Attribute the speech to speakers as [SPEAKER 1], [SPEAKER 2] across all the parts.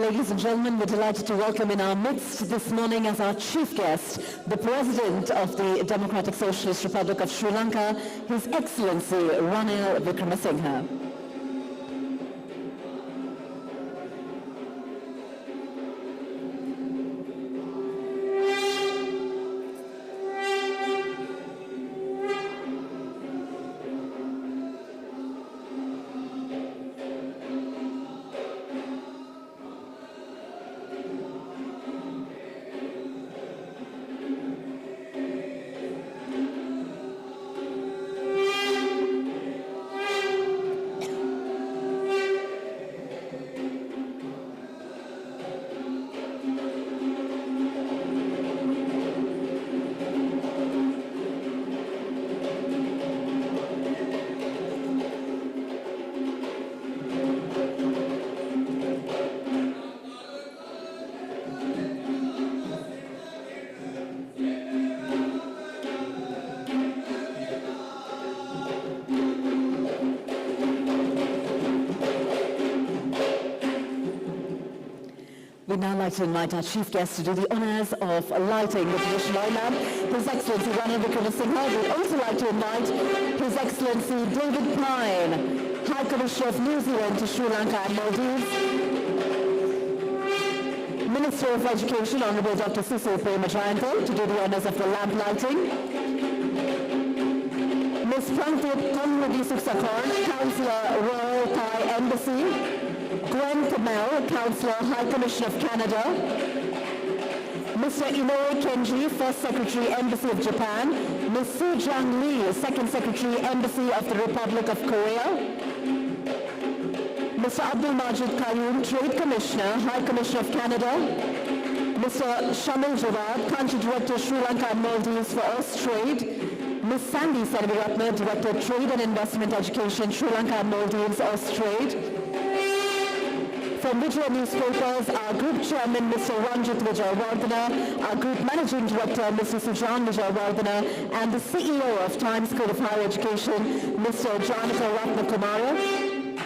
[SPEAKER 1] Ladies and gentlemen, we're delighted to welcome in our midst this morning as our chief guest, the President of the Democratic Socialist Republic of Sri Lanka, His Excellency Ranil Wickremesinghe. We'd now like to invite our chief guest to do the honours of lighting the traditional oil lamp, His Excellency Ranil Wickremesinghe. We'd also like to invite His Excellency David Pine, High Commissioner of New Zealand to Sri Lanka and Maldives, Minister of Education, Honourable Dr. Sisil Premajayanto, to do the honours of the lamp lighting, Ms. Prangtip Tongmudi Councillor, Royal Thai Embassy, Gwen Kamel, Councillor, High Commission of Canada, Mr. Inoue Kenji, First Secretary, Embassy of Japan, Ms. Su Jiang Lee, Second Secretary, Embassy of the Republic of Korea, Mr. Abdul Majid Qayyum, Trade Commissioner, High Commission of Canada, Mr. Shamil Jawad, Country Director, Sri Lanka and Maldives for Austrade, Ms. Sandy Senaviratna, Director, Trade and Investment Education, Sri Lanka and Maldives, Austrade. From Vijay Newspapers, our Group Chairman, Mr. Ranjit Vijayawardena, our Group Managing Director, Mr. Sujan Vijayawardena, and the CEO of Times School of Higher Education, Mr. Janaka Ratnakumara.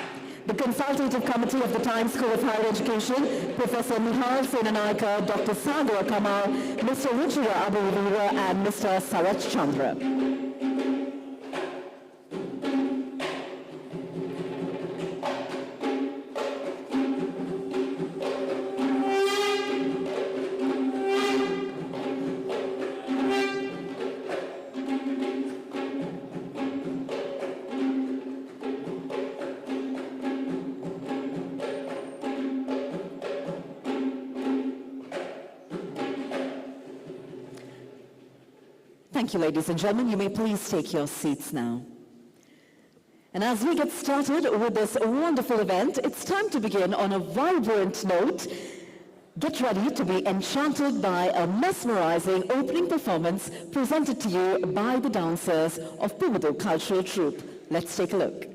[SPEAKER 1] The Consultative Committee of the Times School of Higher Education, Professor Nihal Senanaika, Dr. Sagar Kamal, Mr. Ruchira Abhuvira, and Mr. Sarat Chandra. Thank you, ladies and gentlemen. You may please take your seats now. And as we get started with this wonderful event, it's time to begin on a vibrant note. Get ready to be enchanted by a mesmerizing opening performance presented to you by the dancers of Pubudu Cultural Troupe. Let's take a look.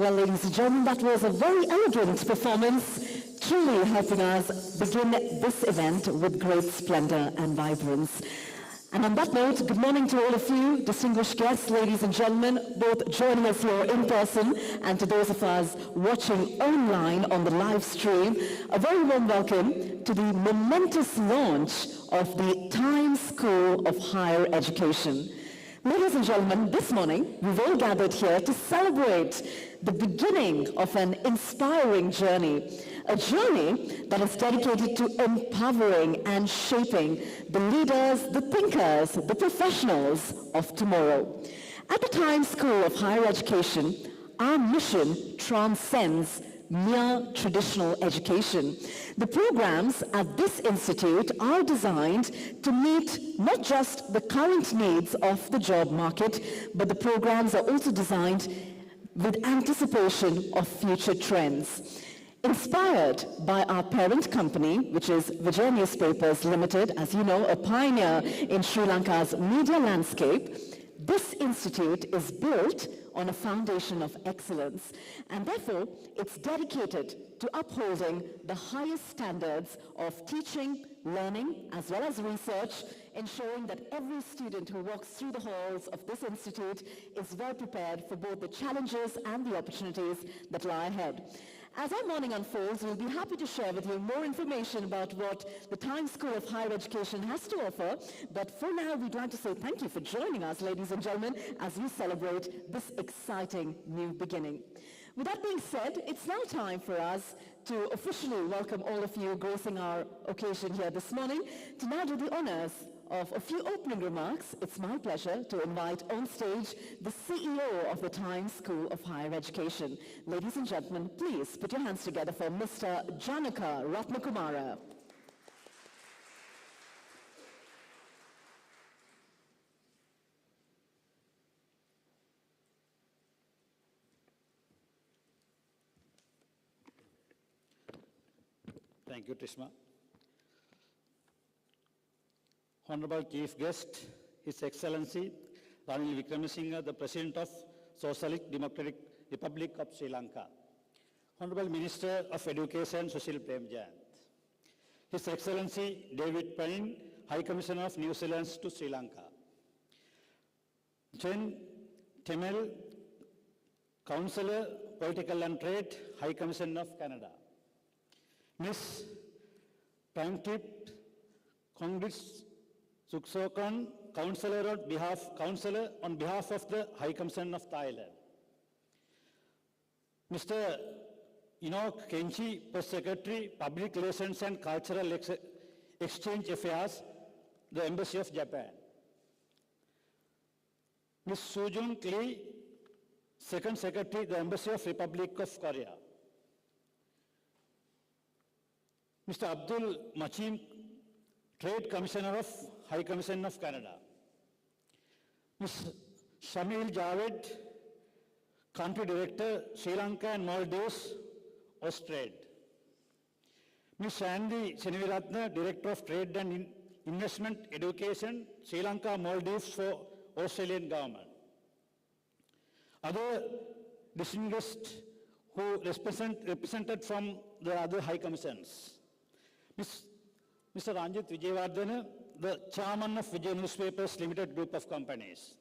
[SPEAKER 1] Well, ladies and gentlemen, that was a very elegant performance, truly helping us begin this event with great splendor and vibrance. And on that note, good morning to all of you, distinguished guests, ladies and gentlemen, both joining us here in person and to those of us watching online on the live stream. A very warm welcome to the momentous launch of the Times School of Higher Education. Ladies and gentlemen, this morning we've all gathered here to celebrate the beginning of an inspiring journey, a journey that is dedicated to empowering and shaping the leaders, the thinkers, the professionals of tomorrow. At the Times School of Higher Education, our mission transcends mere traditional education. The programs at this institute are designed to meet not just the current needs of the job market, but the programs are also designed with anticipation of future trends. Inspired by our parent company, which is Vijay Newspapers Limited, as you know, a pioneer in Sri Lanka's media landscape, this institute is built on a foundation of excellence, and therefore it's dedicated to upholding the highest standards of teaching, learning, as well as research, ensuring that every student who walks through the halls of this institute is well prepared for both the challenges and the opportunities that lie ahead. As our morning unfolds, we'll be happy to share with you more information about what the Times School of Higher Education has to offer. But for now, we'd like to say thank you for joining us, ladies and gentlemen, as we celebrate this exciting new beginning. With that being said, it's now time for us to officially welcome all of you gracing our occasion here this morning. To now do the honors of a few opening remarks, it's my pleasure to invite on stage the CEO of the Times School of Higher Education. Ladies and gentlemen, please put your hands together for Mr. Janaka Ratnakumara.
[SPEAKER 2] Thank you, Tishma. Honorable Chief Guest, His Excellency Ranil Wickremesinghe, the President of Socialist Democratic Republic of Sri Lanka. Honorable Minister of Education, Sushil Premjayant. His Excellency David Payne, High Commissioner of New Zealand to Sri Lanka. Chen Temel, Councillor, Political and Trade, High Commissioner of Canada. Ms. Prangtip Kongris Suksokan, Councillor on behalf of the High Commission of Thailand. Mr. Enoch Kenchi, Press Secretary, Public Relations and Cultural Exchange Affairs, the Embassy of Japan. Ms. Sujung Lee, Second Secretary, the Embassy of Republic of Korea. Mr. Abdul Machim, Trade Commissioner of High Commission of Canada. Ms. Shamil Javed, Country Director, Sri Lanka and Maldives, Austrade. Ms. Sandy Seniviratna, Director of Trade and Investment Education, Sri Lanka, Maldives for Australian Government. Other distinguished who represented from the other High Commissions. Mr. Ranjit Vijayawardena, the Chairman of Vijay Newspapers Limited Group of Companies.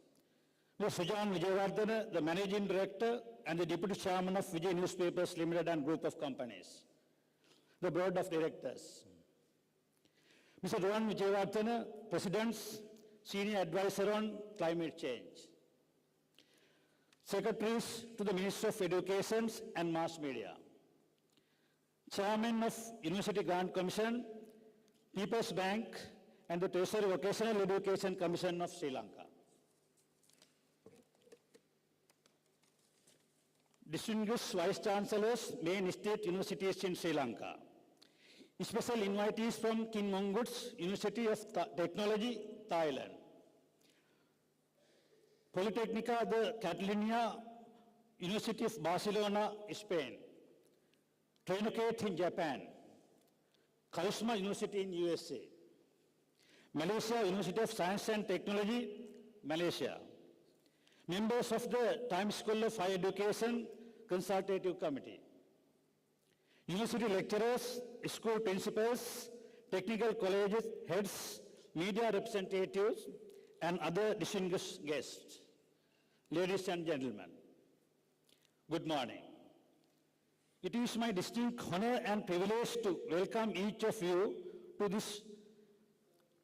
[SPEAKER 2] Mr. Sujan Vijayawardena, the Managing Director and the Deputy Chairman of Vijay Newspapers Limited and Group of Companies. The Board of Directors. Mr. Rohan Vijayawardena, President's Senior Advisor on Climate Change. Secretaries to the Ministry of Education and Mass Media, Chairman of University Grant Commission, People's Bank, and the Tertiary Vocational Education Commission of Sri Lanka. Distinguished Vice Chancellors, main state universities in Sri Lanka. Special invitees from King Mongkut's University of Technology, Thailand. Politecnica de Catalunya, University of Barcelona, Spain. Trainocate in Japan. Karisma University in USA. Malaysia University of Science and Technology, Malaysia. Members of the Times School of Higher Education Consultative Committee. University lecturers, school principals, technical colleges heads, media representatives, and other distinguished guests. Ladies and gentlemen, good morning. It is my distinct honor and privilege to welcome each of you to this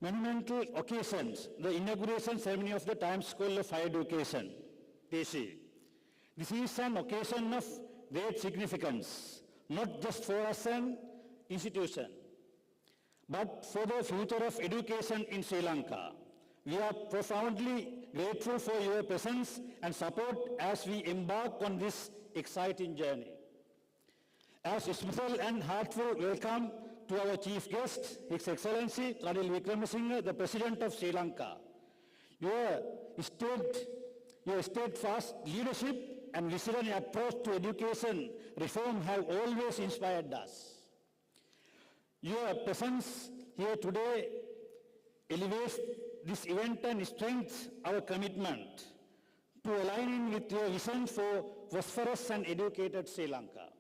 [SPEAKER 2] monumental occasion, the inauguration ceremony of the Times School of Higher Education, TC. This is an occasion of great significance, not just for us an institution, but for the future of education in Sri Lanka. We are profoundly grateful for your presence and support as we embark on this exciting journey. As a special and heartfelt welcome to our chief guest, His Excellency Ranil Wickremesinghe, the President of Sri Lanka. Your steadfast leadership and visionary approach to education reform have always inspired us. Your presence here today elevates this event and strengthens our commitment to aligning with your vision for prosperous and educated Sri Lanka.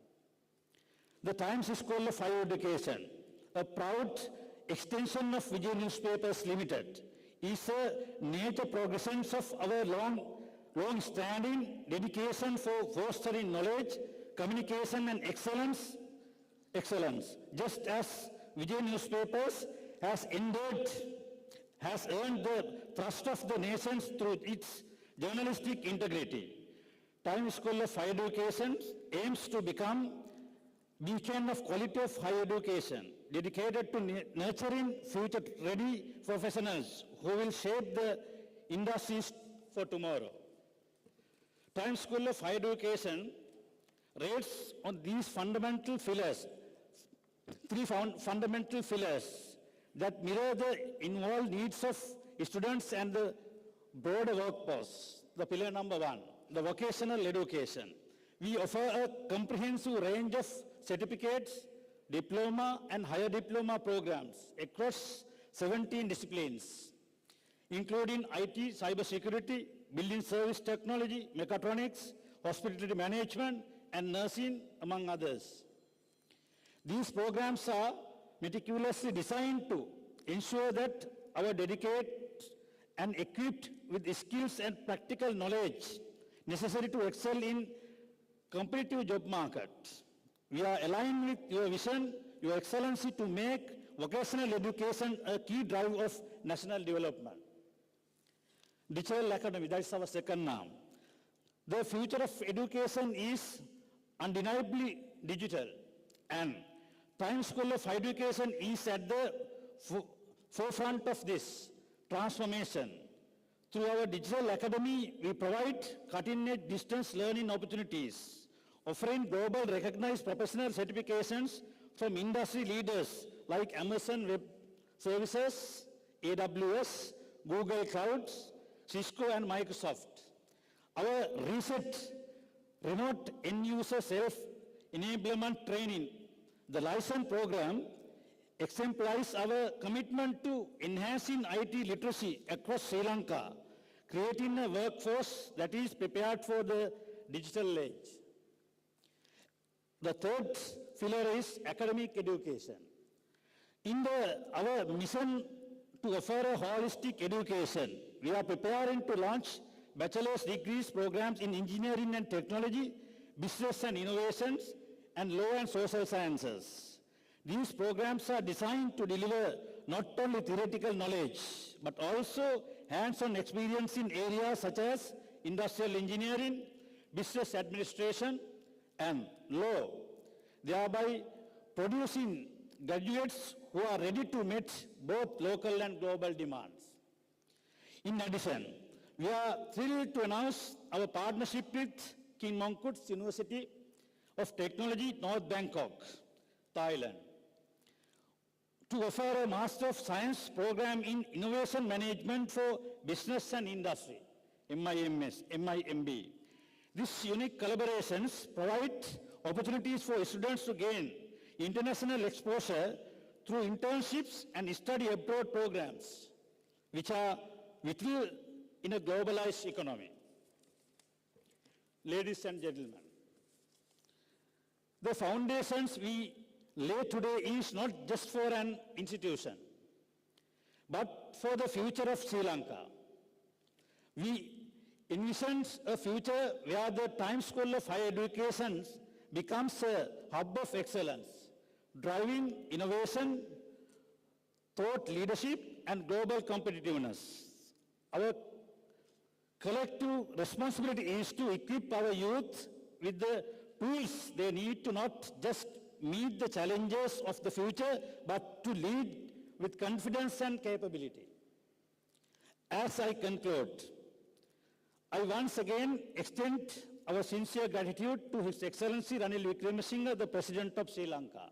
[SPEAKER 2] The Times School of Higher Education, a proud extension of Vijay Newspapers Limited, is a nature progression of our long-standing dedication for fostering knowledge, communication, and excellence. Just as Vijay Newspapers has earned the trust of the nations through its journalistic integrity, Times School of Higher Education aims to become beacon of quality of higher education, dedicated to nurturing future-ready professionals who will shape the industries for tomorrow. Times School of Higher Education rests on these fundamental pillars, three fundamental pillars that mirror the involved needs of students and the broader workforce. The pillar number one, the vocational education. We offer a comprehensive range of certificates, diploma, and higher diploma programs across 17 disciplines, including IT, cybersecurity, building service technology, mechatronics, hospitality management, and nursing, among others. These programs are meticulously designed to ensure that our dedicated and equipped with skills and practical knowledge necessary to excel in competitive job market. We are aligned with your vision, Your Excellency, to make vocational education a key driver of national development. Digital Academy, that is our second name. The future of education is undeniably digital, and Times School of Higher Education is at the forefront of this transformation. Through our Digital Academy, we provide cutting-edge distance learning opportunities, offering global recognized professional certifications from industry leaders like Amazon Web Services, AWS, Google Clouds, Cisco, and Microsoft. Our recent remote end-user self-enablement training, the license program, exemplifies our commitment to enhancing IT literacy across Sri Lanka, creating a workforce that is prepared for the digital age. The third pillar is academic education. In our mission to offer a holistic education, we are preparing to launch bachelor's degrees programs in engineering and technology, business and innovations, and law and social sciences. These programs are designed to deliver not only theoretical knowledge, but also hands-on experience in areas such as industrial engineering, business administration, and law, thereby producing graduates who are ready to meet both local and global demands. In addition, we are thrilled to announce our partnership with King Mongkut's University of Technology, North Bangkok, Thailand, to offer a Master of Science program in Innovation Management for Business and Industry, MIMB. These unique collaborations provide opportunities for students to gain international exposure through internships and study abroad programs, which will in a globalized economy. Ladies and gentlemen, the foundations we lay today is not just for an institution, but for the future of Sri Lanka. We envision a future where the Times School of Higher Education becomes a hub of excellence, driving innovation, thought leadership, and global competitiveness. Our collective responsibility is to equip our youth with the tools they need to not just meet the challenges of the future, but to lead with confidence and capability. As I conclude, I once again extend our sincere gratitude to His Excellency Ranil Wickremesinghe, the President of Sri Lanka,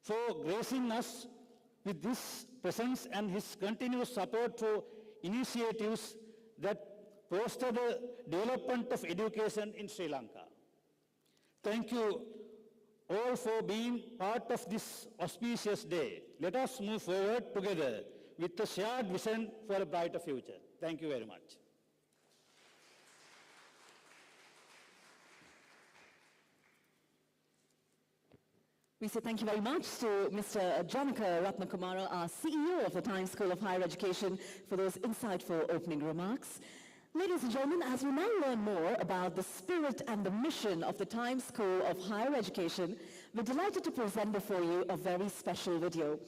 [SPEAKER 2] for gracing us with this presence and his continuous support for initiatives that foster the development of education in Sri Lanka. Thank you all for being part of this auspicious day. Let us move forward together with a shared vision for a brighter future. Thank you very much.
[SPEAKER 1] We say thank you very much to Mr. Janaka Ratnakumara, our CEO of the Times School of Higher Education, for those insightful opening remarks. Ladies and gentlemen, as we now learn more about the spirit and the mission of the Times School of Higher Education, we're delighted to present before you a very special video.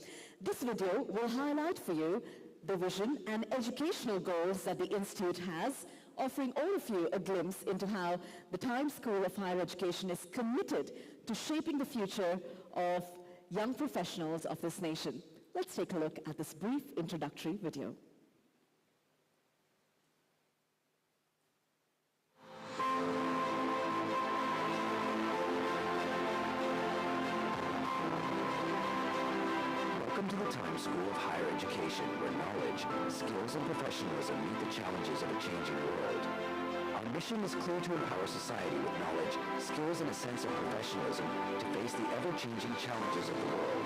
[SPEAKER 1] This video will highlight for you the vision and educational goals that the Institute has, offering all of you a glimpse into how the Times School of Higher Education is committed to shaping the future of young professionals of this nation. Let's take a look at this brief introductory video.
[SPEAKER 3] Welcome to the Times School of Higher Education, where knowledge, skills, and professionalism meet the challenges of a changing world. Our mission is clear: to empower society with knowledge, skills, and a sense of professionalism to face the ever-changing challenges of the world.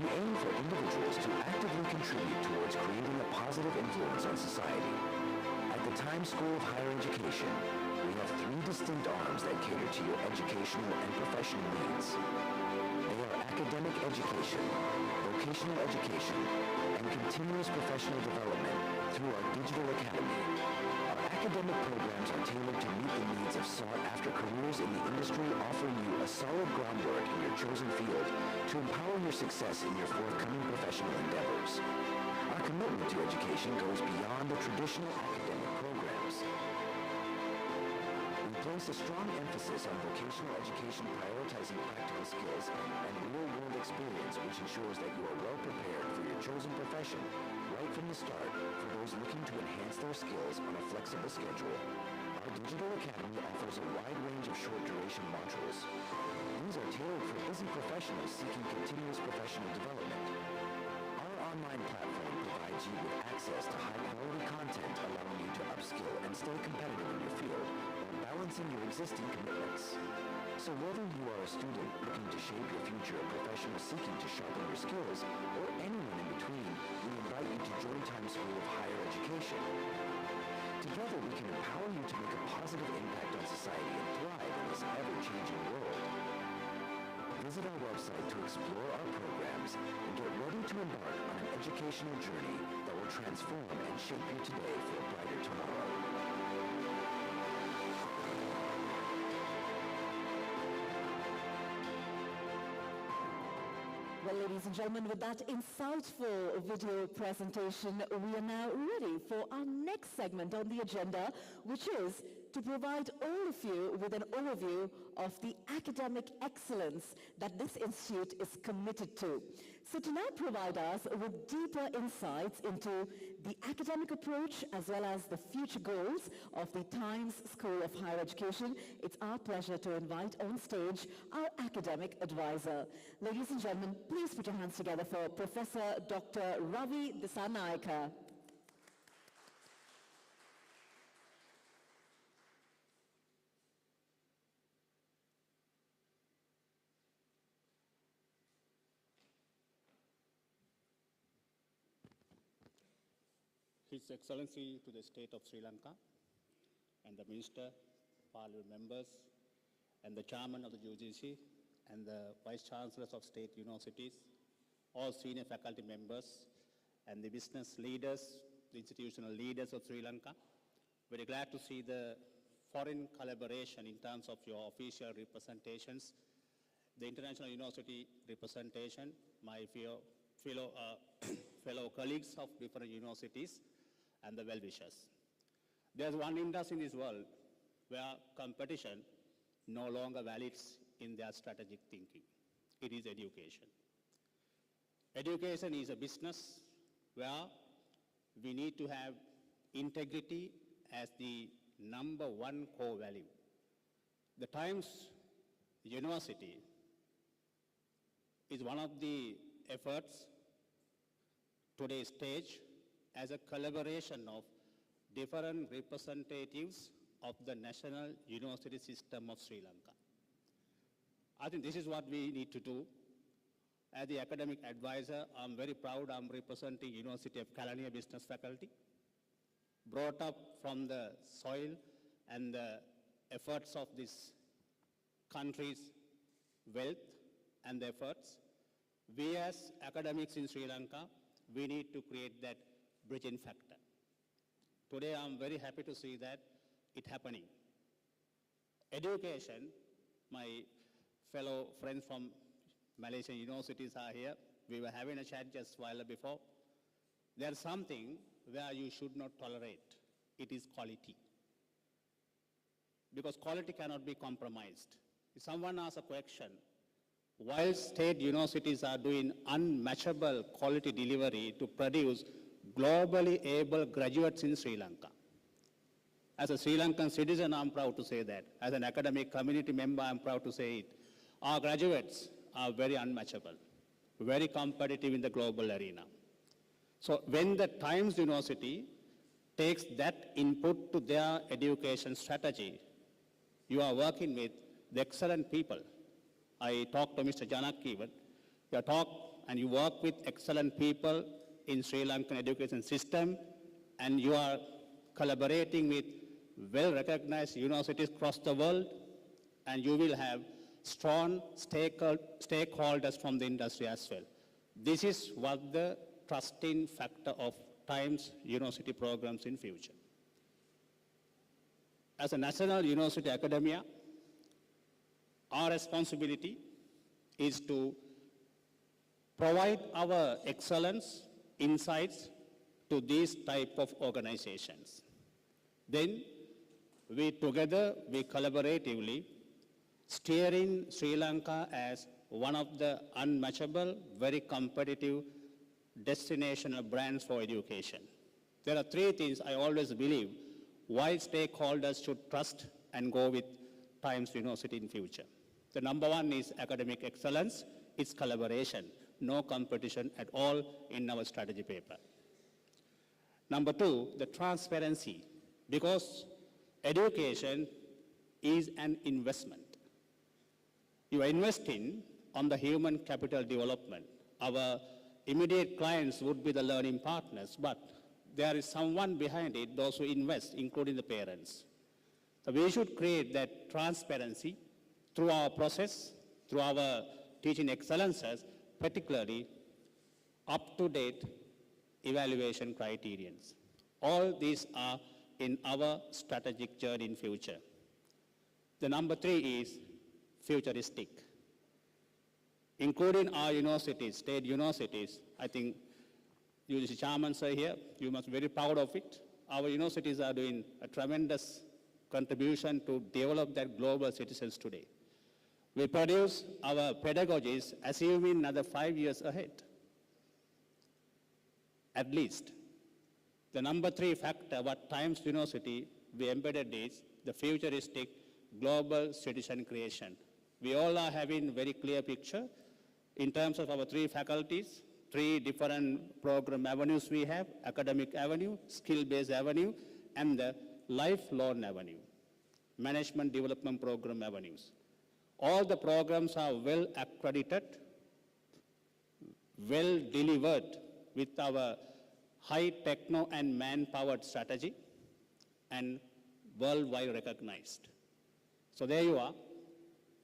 [SPEAKER 3] We aim for individuals to actively contribute towards creating a positive influence on society. At the Times School of Higher Education, we have 3 distinct arms that cater to your educational and professional needs. They are academic education, vocational education, and continuous professional development through our digital academy. Our academic programs are tailored to meet the needs of sought-after careers in the industry, offering you a solid groundwork in your chosen field to empower your success in your forthcoming professional endeavors. Our commitment to education goes beyond the traditional academic programs. We place a strong emphasis on vocational education, prioritizing practical skills and real-world experience, which ensures that you are well prepared for your chosen profession right from the start for those looking to enhance their skills on a flexible schedule. Our digital academy offers a wide range of short-duration modules. These are tailored for busy professionals seeking continuous professional development. Our online platform provides you with access to high-quality content, allowing you to upskill and stay competitive in your field while balancing your existing commitments. So whether you are a student looking to shape your future, a professional seeking to sharpen your skills, or anyone in between, we invite you to join Times School of Higher Education. Together we can empower you to make a positive impact on society and thrive in this ever-changing world. Visit our website to explore our programs and get ready to embark on an educational journey that will transform and shape you today for a brighter tomorrow.
[SPEAKER 1] Well, ladies and gentlemen, with that insightful video presentation, we are now ready for our next segment on the agenda, which is to provide all of you with an overview of the academic excellence that this institute is committed to. So to now provide us with deeper insights into the academic approach as well as the future goals of the Times School of Higher Education, it's our pleasure to invite on stage our academic advisor. Ladies and gentlemen, please put your hands together for Professor Dr. Ravi Dissanayake.
[SPEAKER 4] His Excellency to the State of Sri Lanka and the Minister, Parliament members, and the Chairman of the UGC, and the Vice Chancellors of State Universities, all senior faculty members, and the business leaders, the institutional leaders of Sri Lanka. Very glad to see the foreign collaboration in terms of your official representations, the international university representation, my fellow colleagues of different universities, and the well-wishers. There's one industry in this world where competition no longer valids in their strategic thinking. It is education. Education is a business where we need to have integrity as the #1 core value. The Times University is one of the efforts today's stage as a collaboration of different representatives of the national university system of Sri Lanka. I think this is what we need to do. As the academic advisor, I'm very proud I'm representing University of Kelaniya Business Faculty, brought up from the soil and the efforts of this country's wealth and the efforts. We as academics in Sri Lanka, we need to create that bridging factor. Today I'm very happy to see that it happening. Education, my fellow friends from Malaysian universities are here. We were having a chat just a while before. There's something where you should not tolerate. It is quality. Because quality cannot be compromised. If someone asks a question, while state universities are doing unmatchable quality delivery to produce globally able graduates in Sri Lanka. As a Sri Lankan citizen, I'm proud to say that. As an academic community member, I'm proud to say it. Our graduates are very unmatchable, very competitive in the global arena. So when the Times University takes that input to their education strategy, you are working with the excellent people. I talked to Mr. Janak even. You talk and you work with excellent people in Sri Lankan education system, and you are collaborating with well-recognized universities across the world, and you will have strong stakeholders from the industry as well. This is what the trusting factor of Times University programs in future. As a national university academia, our responsibility is to provide our excellence insights to these type of organizations. Then we collaboratively steering Sri Lanka as one of the unmatchable, very competitive destination brands for education. There are three things I always believe why stakeholders should trust and go with Times University in future. The #1 is academic excellence, it's collaboration, no competition at all in our strategy paper. #2, the transparency, because education is an investment. You are investing on the human capital development. Our immediate clients would be the learning partners, but there is someone behind it, those who invest, including the parents. So we should create that transparency through our process, through our teaching excellences, particularly up-to-date evaluation criterions. All these are in our strategic journey in future. The #3 is futuristic. Including our universities, state universities, I think you, the chairman, sir, here, you must be very proud of it. Our universities are doing a tremendous contribution to develop their global citizens today. We produce our pedagogies assuming another 5 years ahead. At least. The number 3 factor what Times University we embedded is the futuristic global citizen creation. We all are having very clear picture in terms of our 3 faculties, 3 different program avenues we have: academic avenue, skill-based avenue, and the lifelong avenue, management development program avenues. All the programs are well accredited, well delivered with our high techno and man-powered strategy, and worldwide recognized. So there you are.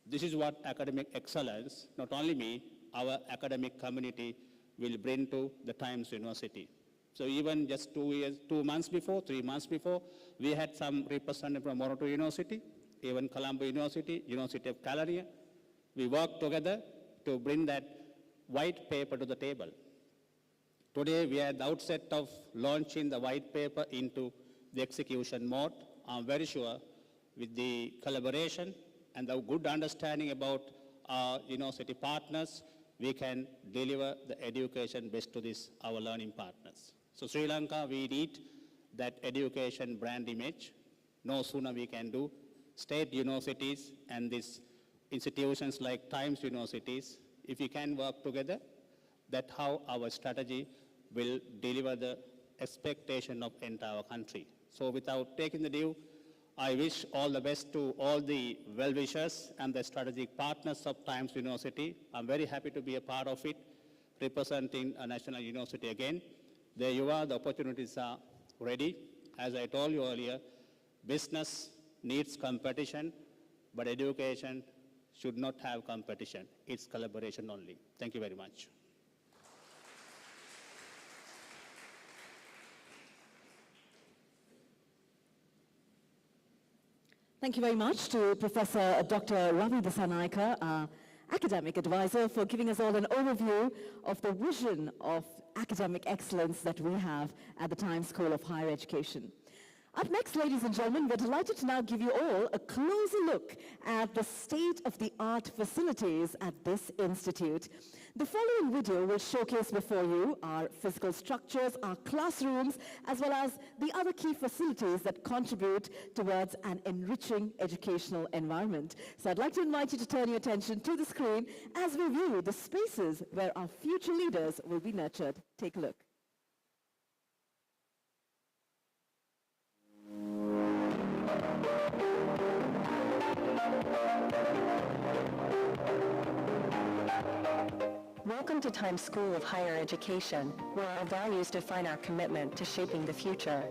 [SPEAKER 4] This is what academic excellence, not only me, our academic community will bring to the Times University. So even just 2 months before, 3 months before, we had some representative from Monato University, even Colombo University, University of California. We worked together to bring that white paper to the table. Today, we are at the outset of launching the white paper into the execution mode. I'm very sure with the collaboration and the good understanding about our university partners, we can deliver the education best to this, our learning partners. So Sri Lanka, we need that education brand image. No sooner we can do. State universities and these institutions like Times Universities, if we can work together, that's how our strategy will deliver the expectation of entire country. So without taking the due, I wish all the best to all the well-wishers and the strategic partners of Times University. I'm very happy to be a part of it, representing a national university again. There you are, the opportunities are ready. As I told you earlier, business needs competition, but education should not have competition. It's collaboration only. Thank you very much.
[SPEAKER 1] Thank you very much to Professor Dr. Ravi Dasanaika, our academic advisor, for giving us all an overview of the vision of academic excellence that we have at the Times School of Higher Education. Up next, ladies and gentlemen, we're delighted to now give you all a closer look at the state-of-the-art facilities at this institute. The following video will showcase before you our physical structures, our classrooms, as well as the other key facilities that contribute towards an enriching educational environment. So I'd like to invite you to turn your attention to the screen as we view the spaces where our future leaders will be nurtured. Take a look.
[SPEAKER 5] Welcome to Times School of Higher Education, where our values define our commitment to shaping the future.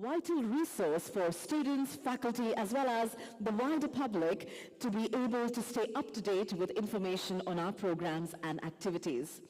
[SPEAKER 1] vital resource for students, faculty, as well as the wider public to be able to stay up to date with information on our programs and activities.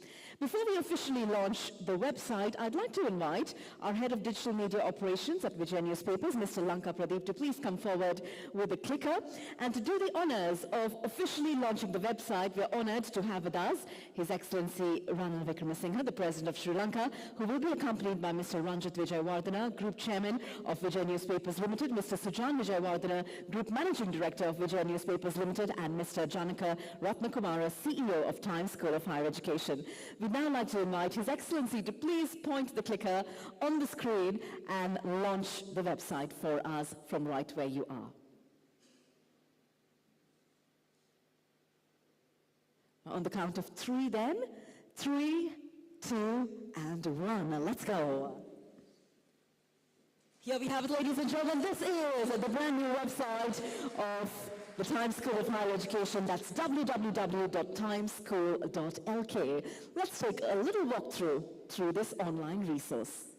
[SPEAKER 1] Before we officially launch the website, I'd like to invite our Head of Digital Media Operations at Vijay Newspapers, Mr. Lankadeepa, to please come forward with the clicker. And to do the honors of officially launching the website, we're honored to have with us His Excellency Ranil Wickramasinghe, the President of Sri Lanka, who will be accompanied by Mr. Ranjit Vijayawardena, Group Chairman of Vijay Newspapers Limited, Mr. Sujan Vijayawardena, Group Managing Director of Vijay Newspapers Limited, and Mr. Janaka Ratnakumara, CEO of Times School of Higher Education. We'd now like to invite His Excellency to please point the clicker on the screen and launch the website for us from right where you are. On the count of three then. 3, 2, and 1. Now let's go. Here we have it, ladies and gentlemen. This is the brand new website of the Times School of Higher Education. That's www.timeschool.lk. Let's take a little walk through this online resource.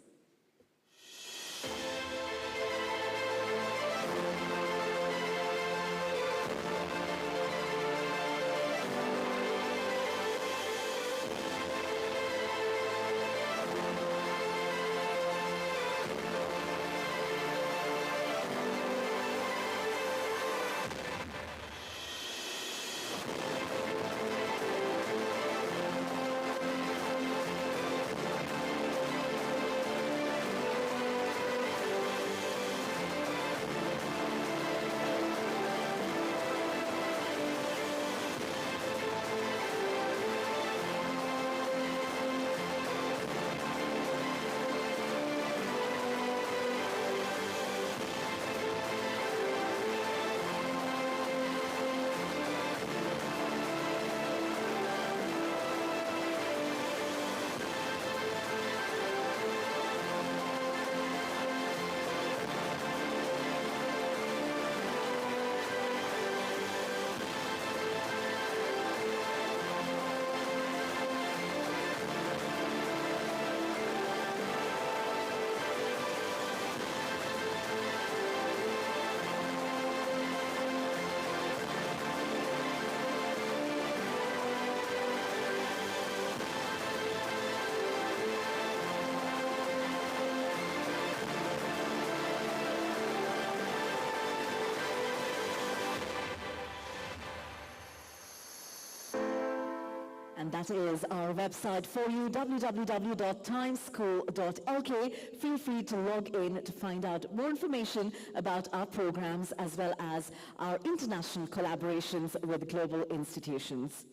[SPEAKER 1] And that is our website for you, www.timeschool.lk. Feel free to log in to find out more information about our programs as well as our international collaborations with global institutions.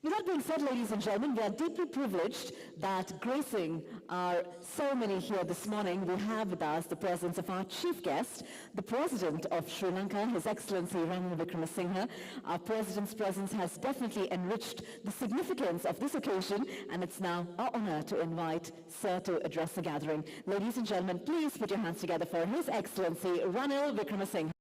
[SPEAKER 1] With that being said, ladies and gentlemen, we are deeply privileged that gracing our ceremony here this morning, we have with us the presence of our chief guest, the President of Sri Lanka, His Excellency Ranil Wickramasinghe. Our President's presence has definitely enriched the significance of this occasion, and it's now our honor to invite Sir to address the gathering. Ladies and gentlemen, please put your hands together for His Excellency Ranil Wickramasinghe.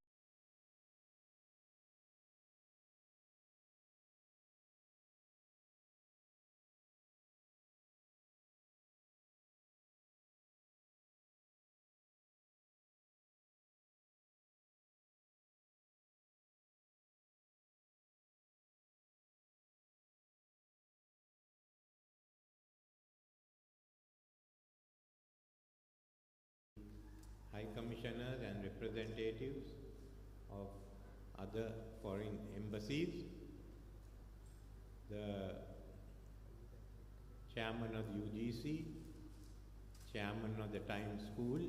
[SPEAKER 6] High Commissioners and representatives of other foreign embassies, the Chairman of the UGC, Chairman of the Times School,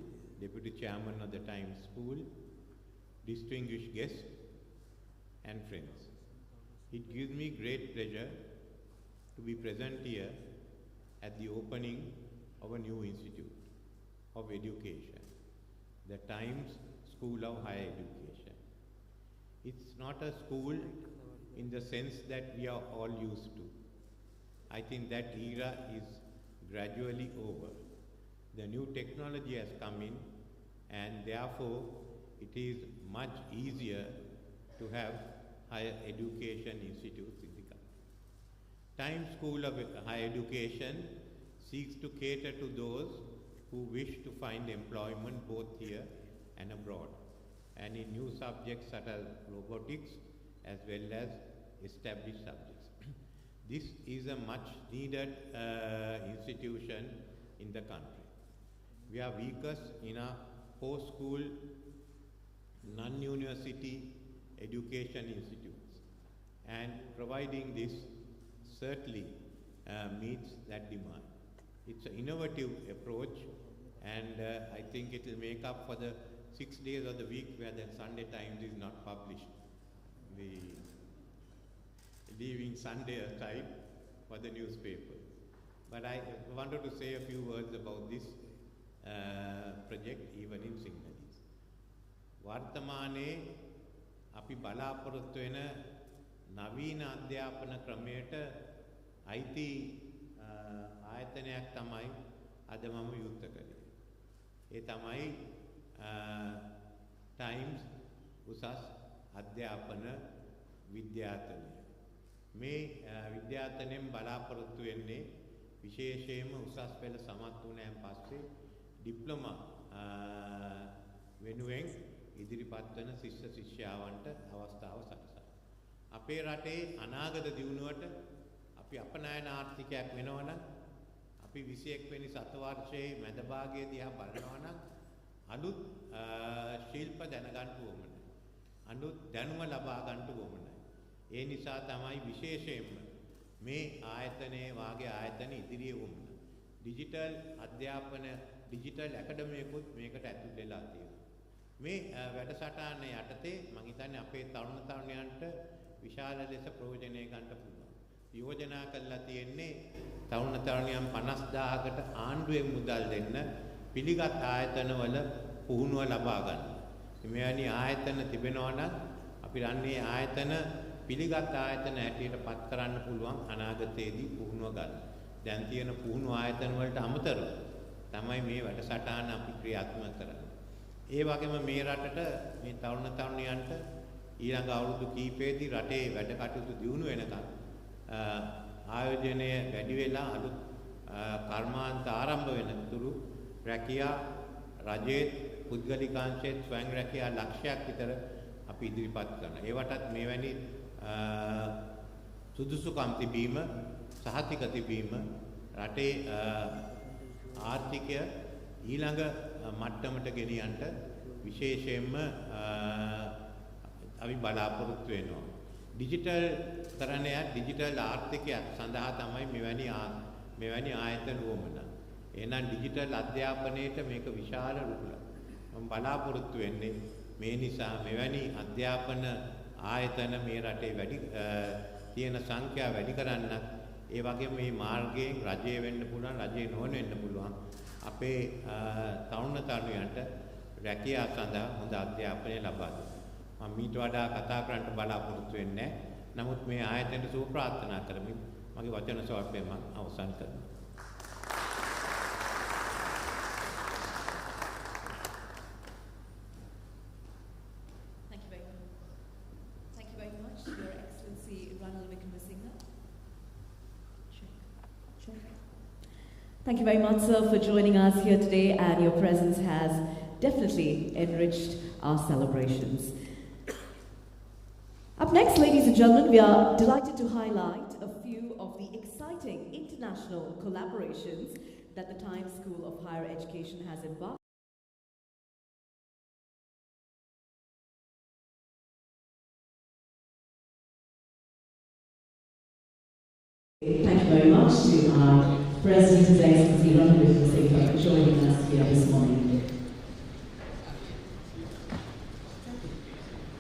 [SPEAKER 6] Deputy Chairman of the Times School, distinguished guests and friends. It gives me great pleasure to be present here at the opening of a new institute of education, the Times School of Higher Education. It's not a school in the sense that we are all used to. I think that era is gradually over. The new technology has come in, and therefore it is much easier to have higher education institutes in the country. Times School of Higher Education seeks to cater to those who who wish to find employment both here and abroad, and in new subjects such as robotics as well as established subjects. This is a much needed institution in the country. We are weakest in our post-school non-university education institutes, and providing this certainly meets that demand. It's an innovative approach, and I think it will make up for the 6 days of the week where the Sunday Times is not published. Leaving Sunday aside for the newspaper. But I wanted to say a few words about this project even in Sinhalese. වර්තමානයේ අපි බලාපොරොත්තු වෙන නවීන අධ්‍යාපන ක්‍රමයට අයිති ආයතනයක් තමයි අද මම විවෘත කළේ. ඒ තමයි ටයිම්ස් උසස් අධ්‍යාපන විද්‍යාතනය. මේ විද්‍යාතනයෙන් බලාපොරොත්තු වෙන්නේ විශේෂයෙන්ම උසස් පෙළ සමත් වුණාන් පස්සේ ඩිප්ලෝමා වෙනුවෙන් ඉදිරිපත් වන ශිෂ්‍ය ශිෂ්‍යාවන්ට අවස්ථාව සලසනවා. අපේ රටේ අනාගත දියුණුවට අපි අපනයන ආර්ථිකයක් වෙනවා නම් අපි 21 වෙනි සතවර්ෂයේ මැද භාගයේ දිහා බලනවා නම් අලුත් ශිල්ප දැනගන්න ඕමනයි. අලුත් දැනුම ලබා ගන්න ඕමනයි. ඒ නිසා තමයි විශේෂයෙන්ම මේ ආයතනයේ වාගේ ආයතන ඉදිරියේ වුණ ඩිජිටල් අධ්‍යාපන ඩිජිටල් ඇකඩමියකුත් මේකට ඇතුල් වෙලා තියෙනවා. මේ වැඩසටහන යටතේ මම හිතන්නේ අපේ තරුණ තරුණියන්ට විශාල ලෙස ප්‍රයෝජනය ගන්න පුළුවන්. යෝජනා කළා තියෙන්නේ තරුණ තරුණියන් 50000කට ආණ්ඩුවෙන් මුදල් දෙන්න පිළිගත් ආයතනවල පුහුණුව ලබා ගන්න. මෙවැනි ආයතන තිබෙනවා නම් අපි රන්නේ ආයතන පිළිගත් ආයතන හැටියට පත් කරන්න පුළුවන් අනාගතයේදී පුහුණුව ගන්න. දැන් තියෙන පුහුණු ආයතන වලට අමතරව තමයි මේ වැඩසටහන අපි ක්‍රියාත්මක කරන්නේ. ඒ වගේම මේ රටට මේ තරුණ තරුණියන්ට ඊළඟ අවුරුදු කිහිපෙදී රටේ වැඩ කටයුතු දියුණු වෙනකන් ආයෝජනය වැඩි වෙලා අලුත් කර්මාන්ත ආරම්භ වෙන තුරු රැකියා රජයේ පුද්ගලිකාංශයේ ස්වයං රැකියා ලක්ෂයක් විතර අපි ඉදිරිපත් කරනවා. ඒවටත් මෙවැනි සුදුසුකම් තිබීම සහතික තිබීම රටේ ආර්ථිකය ඊළඟ මට්ටමට ගෙනියන්න විශේෂයෙන්ම අපි බලාපොරොත්තු වෙනවා. ඩිජිටල් කරණය ඩිජිටල් ආර්ථිකය සඳහා තමයි මෙවැනි ආයතන වුමන. එහෙනම් ඩිජිටල් අධ්‍යාපනයේට මේක විශාල රුකුලක්. මම බලාපොරොත්තු වෙන්නේ මේ නිසා මෙවැනි අධ්‍යාපන ආයතන මේ රටේ වැඩි තියෙන සංඛ්‍යාව වැඩි කරන්න ඒ වගේම මේ මාර්ගයෙන් රජය වෙන්න පුළුවන් රජය නොවන වෙන්න පුළුවන් අපේ තරුණ තරුණියන්ට රැකියාව සඳහා හොඳ අධ්‍යාපනය ලබා දෙන්න. මම මීට වඩා කතා කරන්න බලාපොරොත්තු වෙන්නේ නැහැ. නමුත් මේ ආයතනයට සුබ ප්‍රාර්ථනා කරමින් මගේ වචන ස්වල්පය මම අවසන් කරනවා.
[SPEAKER 7] Thank you very much, sir, for joining us here today, and your presence has definitely enriched our celebrations. Up next, ladies and gentlemen, we are delighted to highlight a few of the exciting international collaborations that the Times School of Higher Education has embarked. Thank you very much to our President, His Excellency Lankadeepa, for joining us here this morning.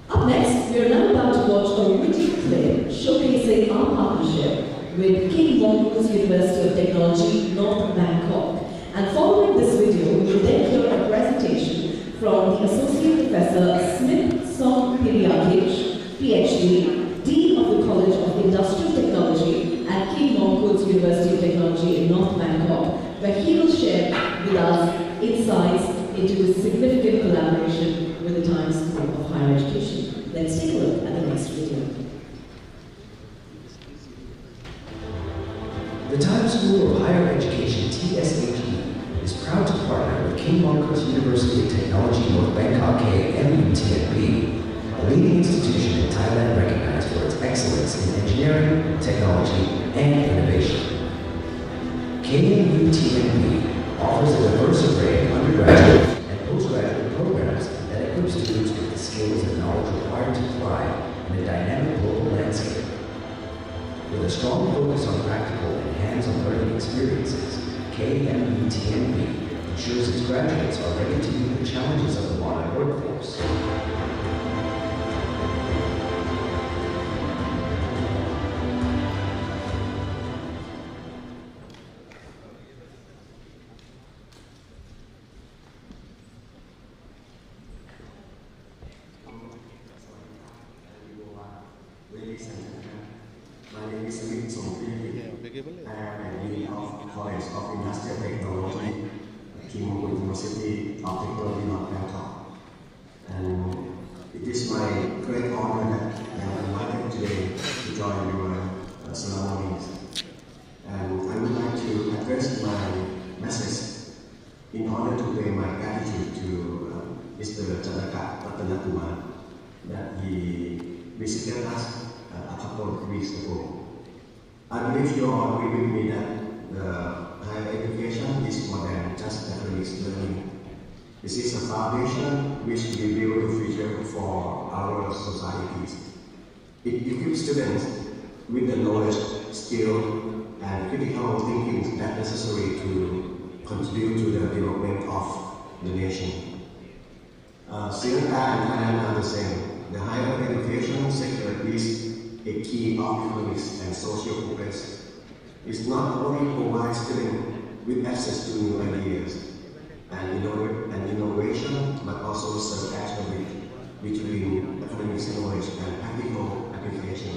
[SPEAKER 7] Up next, we are now about to watch a video clip showcasing our partnership with King Mongoose University of Technology, North Bangkok. And following this video, we will then hear a presentation from the Associate Professor Smith Song Piriakich, PhD, Dean of the College of Industrial Technology at King Mongoose University of Technology in North Bangkok, where he will share with us insights into his significant collaboration with the Times School of Higher Education. Let's take a look at the next video.
[SPEAKER 3] The Times School of Higher Education, TSAP, is proud to partner King Mongkut's University of Technology North Bangkok KMUTNB, a leading institution in Thailand recognized for its excellence in engineering, technology, and innovation. KMUTNB offers a diverse array of undergraduate and postgraduate programs that equip students with the skills and knowledge required to thrive in a dynamic global landscape. With a strong focus on practical and hands-on learning experiences, KMUTNB ensures its graduates are ready to meet the challenges of the modern workforce.
[SPEAKER 8] Ladies and gentlemen, my name is Lim Song-Pi. I am a dean of College of Industrial Technology at King Mongkut University of Technology North Bangkok. And it is my great honor that I am invited today to join your ceremonies. And I would like to address my message in order to pay my gratitude to Mr. Chandaka Ratanakumar that he visited us a couple of weeks ago. I believe you all agree with me that higher education is more than just academic learning. This is a foundation which will build the future for our societies. It equips students with the knowledge, skill, and critical thinking that necessary to contribute to the development of the nation. Sri Lanka and Thailand are the same. The higher education sector is a key of economics and social progress. It not only provides students with access to new ideas and innovation, but also serves as a bridge between academic knowledge and practical application.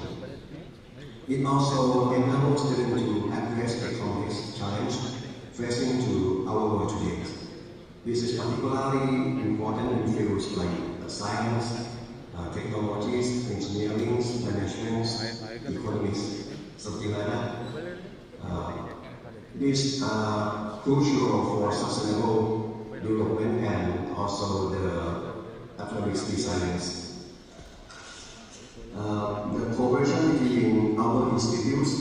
[SPEAKER 8] It also enables students to address the complex challenge facing to our world today. This is particularly important in fields like science, technologies, engineering, management, economics, something like that. These are crucial for sustainable development and also the academic science. The cooperation between our institutes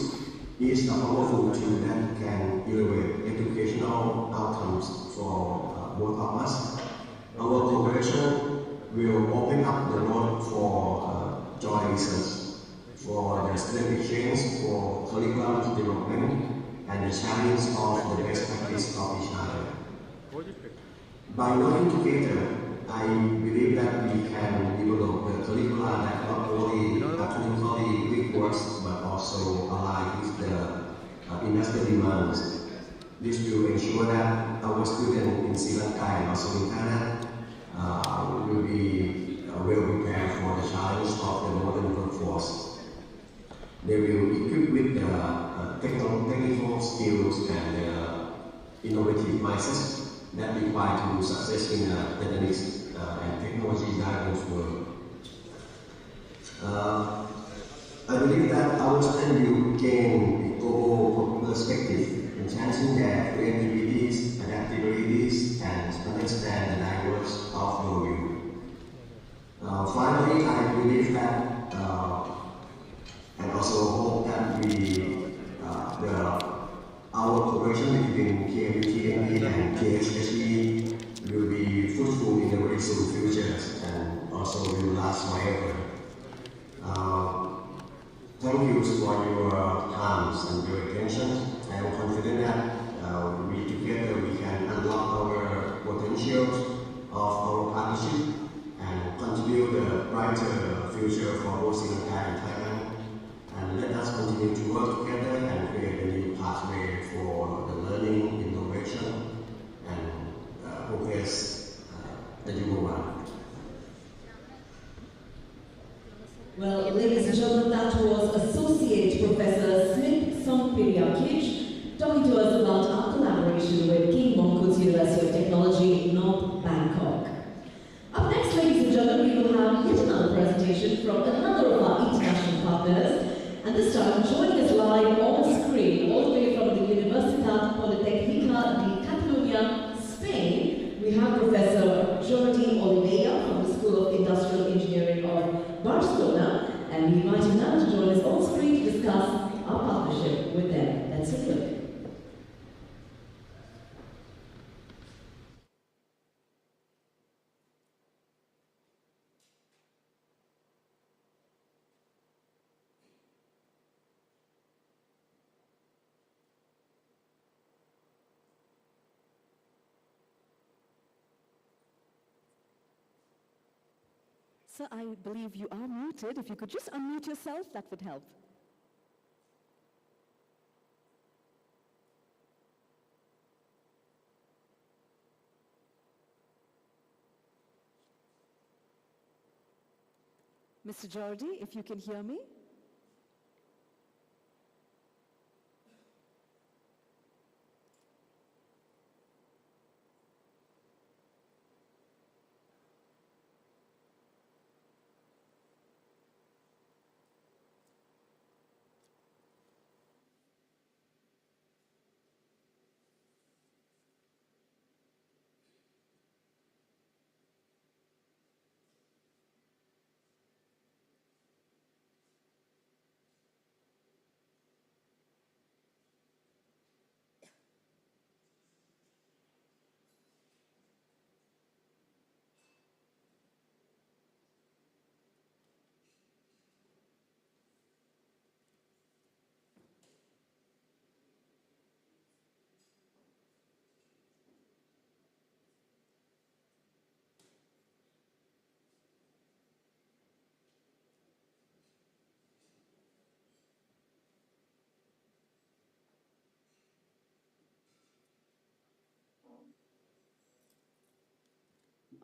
[SPEAKER 8] is a powerful tool that can elevate educational outcomes for both of us. Our cooperation will open up the road for joint research, for the student exchange, for curriculum development, and the sharing of the best practice of each other. By working together, I believe that we can develop the curricula that not only academically rigorous but also align with the industry demands. This will ensure that our students in Sri Lanka and also in Thailand will be well prepared for the challenge of the modern workforce. They will be equipped with technical skills and innovative mindsets that require to success in the techniques and technology diverse world. I believe that our students will gain a global perspective, enhancing their creativities, adaptabilities, and understand the diverse of the world. Finally, I believe that, and also hope that our cooperation between KMUTNB and KHSE will be fruitful in the very soon future and also will last forever. Thank you for your time and your attention. I am confident that we together we can unlock our potential of our partnership and contribute a brighter future for both Sri Lanka and Thailand. And let us continue to work together and create a new pathway for the learning, innovation, and progress that you will want.
[SPEAKER 7] Well, ladies and gentlemen, that was Associate Professor Smith Songpiriakich talking to us about our collaboration with King Mongkut's University of Technology, North Bangkok. Up next, ladies and gentlemen, we will have yet another presentation from another of our international partners, and this time joining us live on screen, all the way from the Universitat Politécnica de Catalunya, Spain, we
[SPEAKER 1] Sir, I believe you are muted. If you could just unmute yourself, that would help. Mr. Jordi, if you can hear me.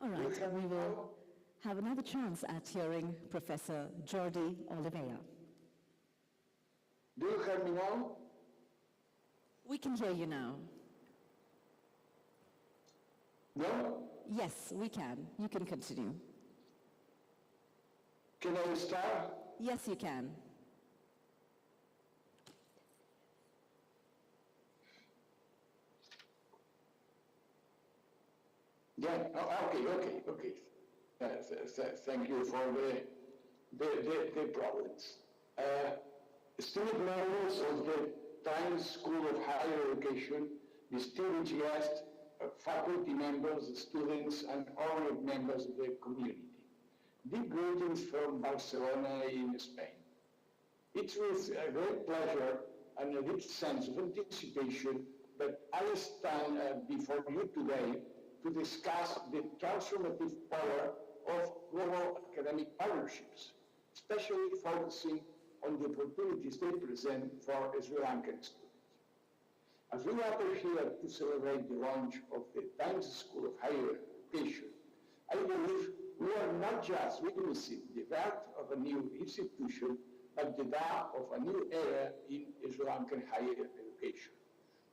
[SPEAKER 1] All right, we will have another chance at hearing Professor Jordi Oliveira.
[SPEAKER 9] Do you hear me now?
[SPEAKER 1] We can hear you now.
[SPEAKER 9] No?
[SPEAKER 1] Yes, we can. You can continue.
[SPEAKER 9] Can I start?
[SPEAKER 1] Yes, you can.
[SPEAKER 9] Yeah, okay. Thank you for the problems. Student members of the Times School of Higher Education, distinguished guests, faculty members, students, and honored members of the community. Deep greetings from Barcelona in Spain. It's with a great pleasure and a deep sense of anticipation that I stand before you today to discuss the transformative power of global academic partnerships, especially focusing on the opportunities they present for Sri Lankan students. As we gather here to celebrate the launch of the Times School of Higher Education, I believe we are not just witnessing the birth of a new institution, but the dawn of a new era in Sri Lankan higher education.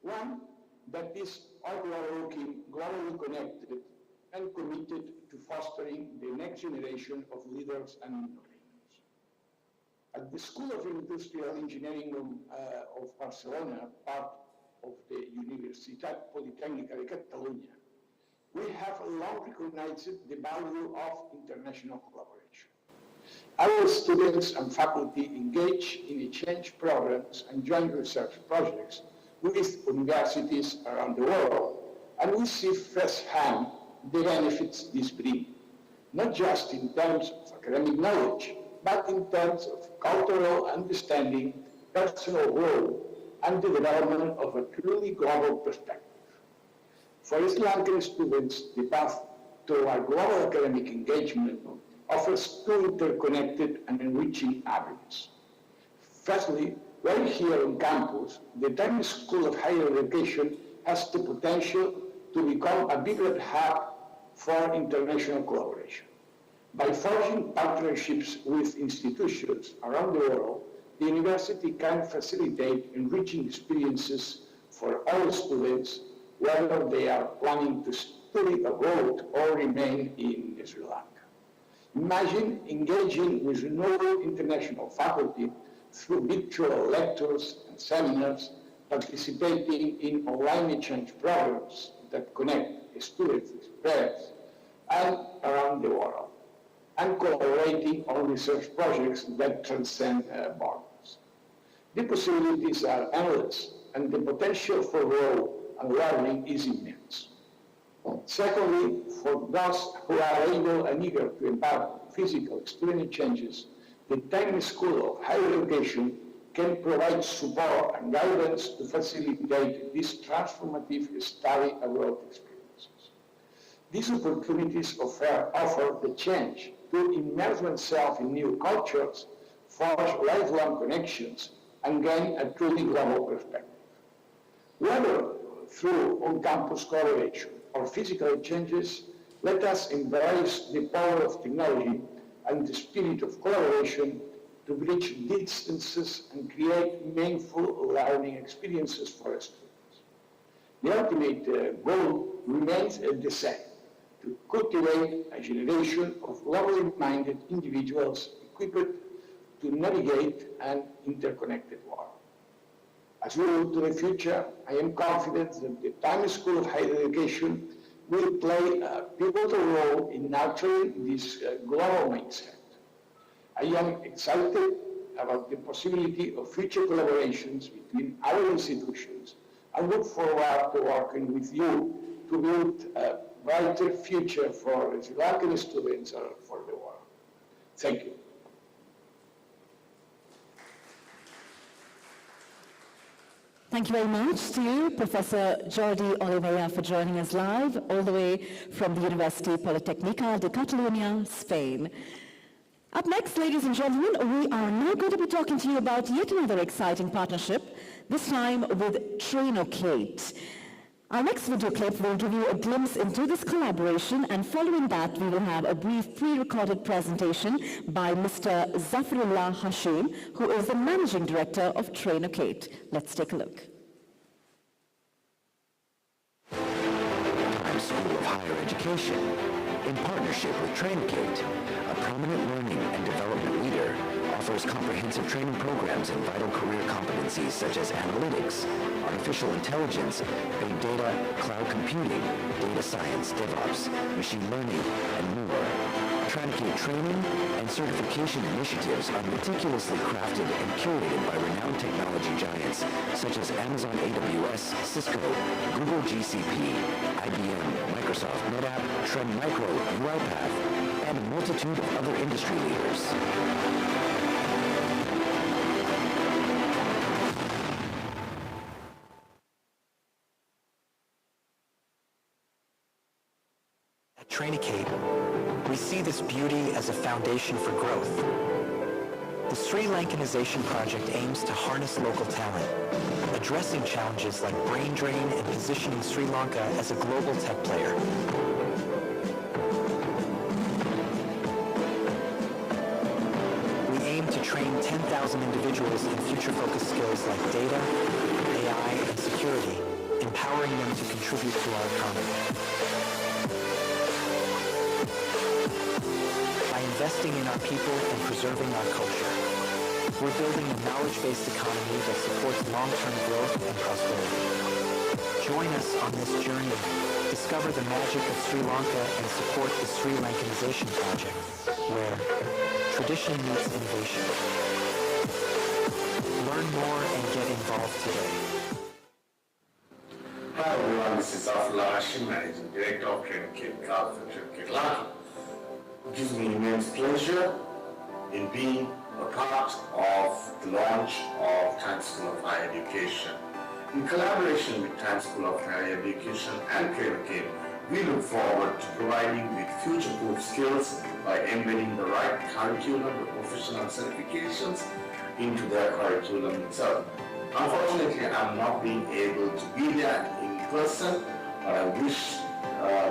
[SPEAKER 9] One that is overlooking, globally connected, and committed to fostering the next generation of leaders and innovators. At the School of Industrial Engineering of Barcelona, part of the Universitat Politècnica de Catalunya, we have long recognized the value of international collaboration. Our students and faculty engage in exchange programs and joint research projects with universities around the world, and we see firsthand the benefits this brings, not just in terms of academic knowledge, but in terms of cultural understanding, personal growth, and the development of a truly global perspective. For Sri Lankan students, the path toward global academic engagement offers two interconnected and enriching avenues. Firstly, right here on campus, the Times School of Higher Education has the potential to become a bigger hub for international collaboration. By forging partnerships with institutions around the world, the university can facilitate enriching experiences for all students, whether they are planning to study abroad or remain in Sri Lanka. Imagine engaging with novel international faculty through virtual lectures and seminars, participating in online exchange programs that connect students with peers and around the world, and collaborating on research projects that transcend borders. The possibilities are endless, and the potential for growth and learning is immense. Secondly, for those who are able and eager to embark on physical student exchanges, the Times School of Higher Education can provide support and guidance to facilitate these transformative study abroad experiences. These opportunities offer the chance to immerse oneself in new cultures, forge lifelong connections, and gain a truly global perspective. Whether through on-campus collaboration or physical exchanges, let us embrace the power of technology and the spirit of collaboration to bridge distances and create meaningful learning experiences for students. The ultimate goal remains the same, to cultivate a generation of globally minded individuals equipped to navigate an interconnected world. As we look to the future, I am confident that the Times School of Higher Education will play a pivotal role in nurturing this global mindset. I am excited about the possibility of future collaborations between our institutions and look forward to working with you to build a brighter future for Sri Lankan students and for the world. Thank you.
[SPEAKER 1] Thank you very much to you, Professor Jordi Oliveira, for joining us live all the way from the University Politecnica de Catalunya, Spain. Up next, ladies and gentlemen, we are now going to be talking to you about yet another exciting partnership, this time with Trainocate. Our next video clip will give you a glimpse into this collaboration, and following that, we will have a brief pre-recorded presentation by Mr. Zafrullah Hashim, who is the Managing Director of Trainocate. Let's take a look.
[SPEAKER 3] Times School of Higher Education, in partnership with Trainocate, a prominent learning and development leader, offers comprehensive training programs in vital career competencies such as analytics, artificial intelligence, big data, cloud computing, data science, DevOps, machine learning, and more. Trainocate training and certification initiatives are meticulously crafted and curated by renowned technology giants such as Amazon AWS, Cisco, Google GCP, IBM, Microsoft NetApp, Trend Micro, UiPath, and a multitude of other industry leaders.
[SPEAKER 10] At Trainocate, we see this beauty as a foundation for growth. The Sri Lankanization project aims to harness local talent, addressing challenges like brain drain and positioning Sri Lanka as a global tech player. We aim to train 10,000 individuals in future-focused skills like data, AI, and security, empowering them to contribute to our economy. By investing in our people and preserving our culture, we're building a knowledge-based economy that supports long-term growth and prosperity. Join us on this journey. Discover the magic of Sri Lanka and support the Sri Lankanization project, where tradition meets innovation. Learn more and get involved today.
[SPEAKER 11] Hi everyone, this is Zafrullah Hashim, Managing Director of Trainocate Lanka. It gives me immense pleasure in being a part of the launch of Times School of Higher Education. In collaboration with Times School of Higher Education and Trainocate, we look forward to providing with future-proof skills by embedding the right curriculum, the professional certifications into their curriculum itself. Unfortunately, I'm not being able to be there in person, but I wish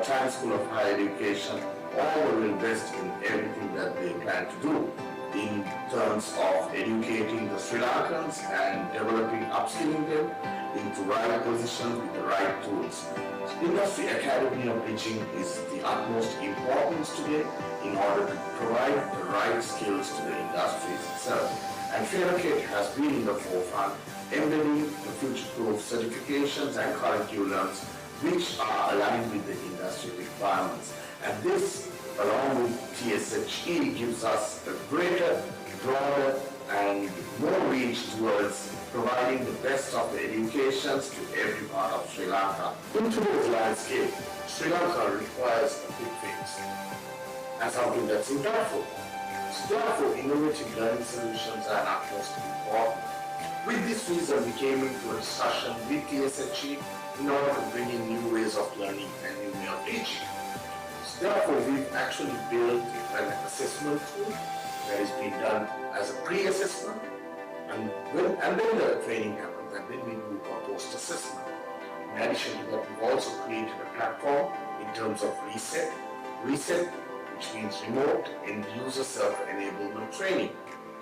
[SPEAKER 11] Times School of Higher Education all the very best in everything that they plan to do in terms of educating the Sri Lankans and developing, upskilling them into right positions with the right tools. Industry Academy of Teaching is the utmost importance today in order to provide the right skills to the industries itself. And Trainocate has been in the forefront, embedding the future-proof certifications and curriculums which are aligned with the industry requirements. And this, along with TSHE, gives us a greater, broader, and more reach towards providing the best of the educations to every part of Sri Lanka. In today's landscape, Sri Lanka requires a quick fix and something that's impactful. So therefore, innovative learning solutions are utmost important. With this reason, we came into a discussion with TSHE in order to bring in new ways of learning and new way of teaching. So Therefore, we've actually built an assessment tool that is being done as a pre-assessment, and then the training happens, and then we do a post-assessment. In addition to that, we've also created a platform in terms of reset, which means remote and user self-enablement training.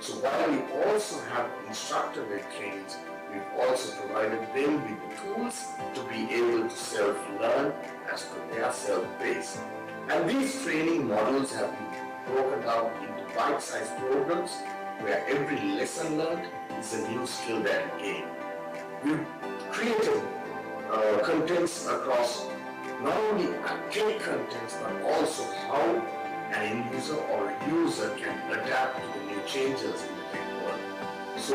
[SPEAKER 11] So while we also have instructor-led trainings, we've also provided them with the tools to be able to self-learn as per their self-pace. And these training models have been broken down into bite-sized programs where every lesson learned is a new skill that you gain. We've created contents across not only archaic contents, but also how an end user or a user can adapt to the new changes in the tech world. So,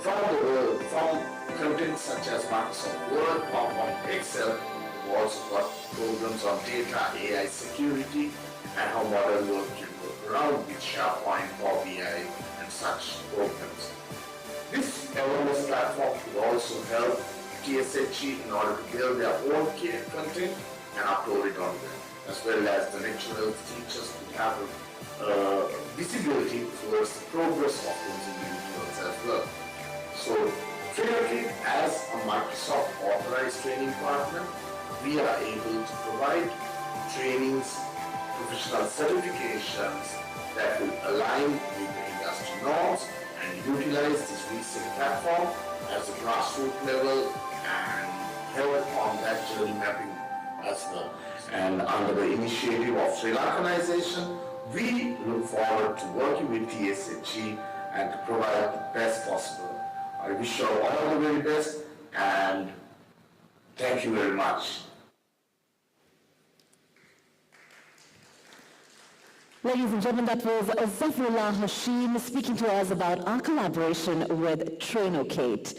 [SPEAKER 11] from contents such as Microsoft Word, PowerPoint, Excel, we've also got programs on data, AI security, and how modern work can work around with SharePoint, Power BI, and such programs. This LMS platform will also help TSHE in order to build their own content and upload it on them, as well as the lecturers, teachers to have visibility towards the progress of those individuals as well. So, TrainerKit, as a Microsoft authorized training partner, we are able to provide trainings, professional certifications that will align with the industry norms and utilize this research platform as a grassroots level and help on that journey mapping as well. And under the initiative of Sri Lankanization, we look forward to working with TSHE and to provide the best possible. I wish you all the very best and thank you very much.
[SPEAKER 1] Ladies and gentlemen, that was Zafrullah Hashim speaking to us about our collaboration with TrainerKit.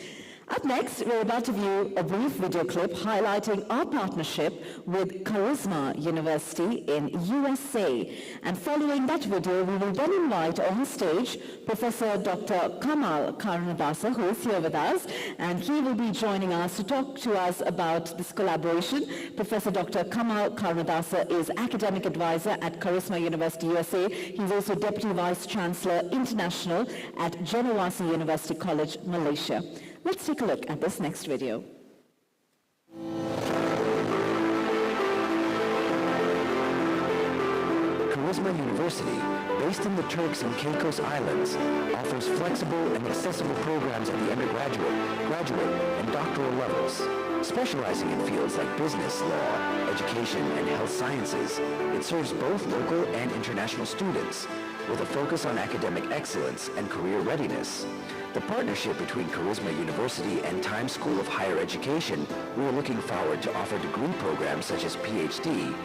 [SPEAKER 1] Up next, we're about to view a brief video clip highlighting our partnership with Charisma University in USA. And following that video, we will then invite on stage Professor Dr. Kamal Karnadasa, who is here with us, and he will be joining us to talk to us about this collaboration. Professor Dr. Kamal Karnadasa is academic advisor at Charisma University USA. He's also Deputy Vice Chancellor International at Jenawasi University College, Malaysia. Let's take a look at this next video.
[SPEAKER 3] Charisma University, based in the Turks and Caicos Islands, offers flexible and accessible programs at the undergraduate, graduate, and doctoral levels. Specializing in fields like business, law, education, and health sciences, it serves both local and international students with a focus on academic excellence and career readiness. The partnership between Charisma University and Times School of Higher Education, we are looking forward to offer degree programs such as PhD,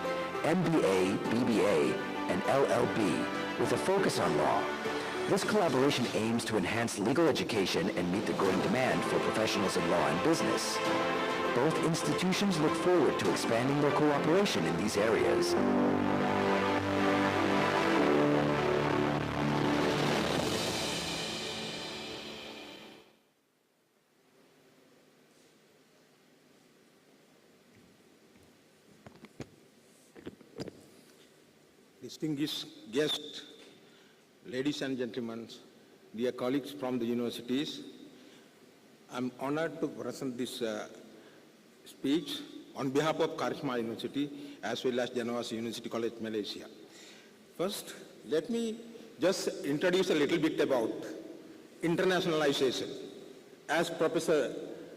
[SPEAKER 3] MBA, BBA, and LLB, with a focus on law. This collaboration aims to enhance legal education and meet the growing demand for professionals in law and business. Both institutions look forward to expanding their cooperation in these areas.
[SPEAKER 12] Distinguished guests, ladies and gentlemen, dear colleagues from the universities, I'm honored to present this speech on behalf of Charisma University as well as Jenawasi University College, Malaysia. First, let me just introduce a little bit about internationalization. As Professor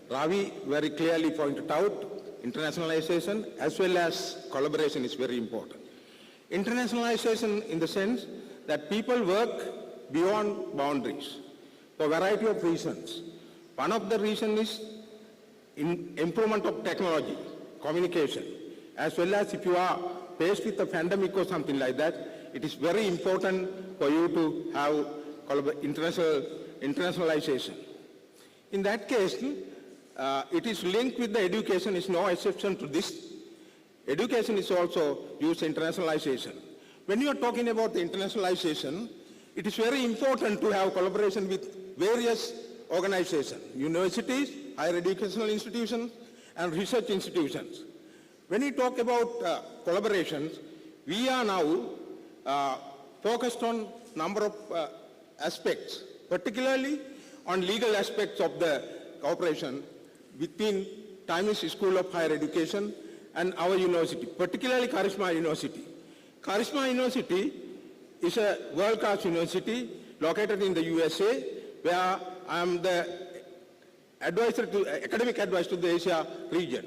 [SPEAKER 12] Ravi very clearly pointed out, internationalization as well as collaboration is very important. Internationalization in the sense that people work beyond boundaries for a variety of reasons. One of the reasons is improvement of technology, communication, as well as if you are faced with a pandemic or something like that, it is very important for you to have internationalization. In that case, it is linked with the education, is no exception to this. Education is also used internationalization. When you are talking about the internationalization, it is very important to have collaboration with various organizations, universities, higher educational institutions, and research institutions. When you talk about collaborations, we are now focused on number of aspects, particularly on legal aspects of the cooperation between Times School of Higher Education and our university, particularly Karisma University. Karisma University is a world-class university located in the USA, where I am the academic advisor to the Asia region.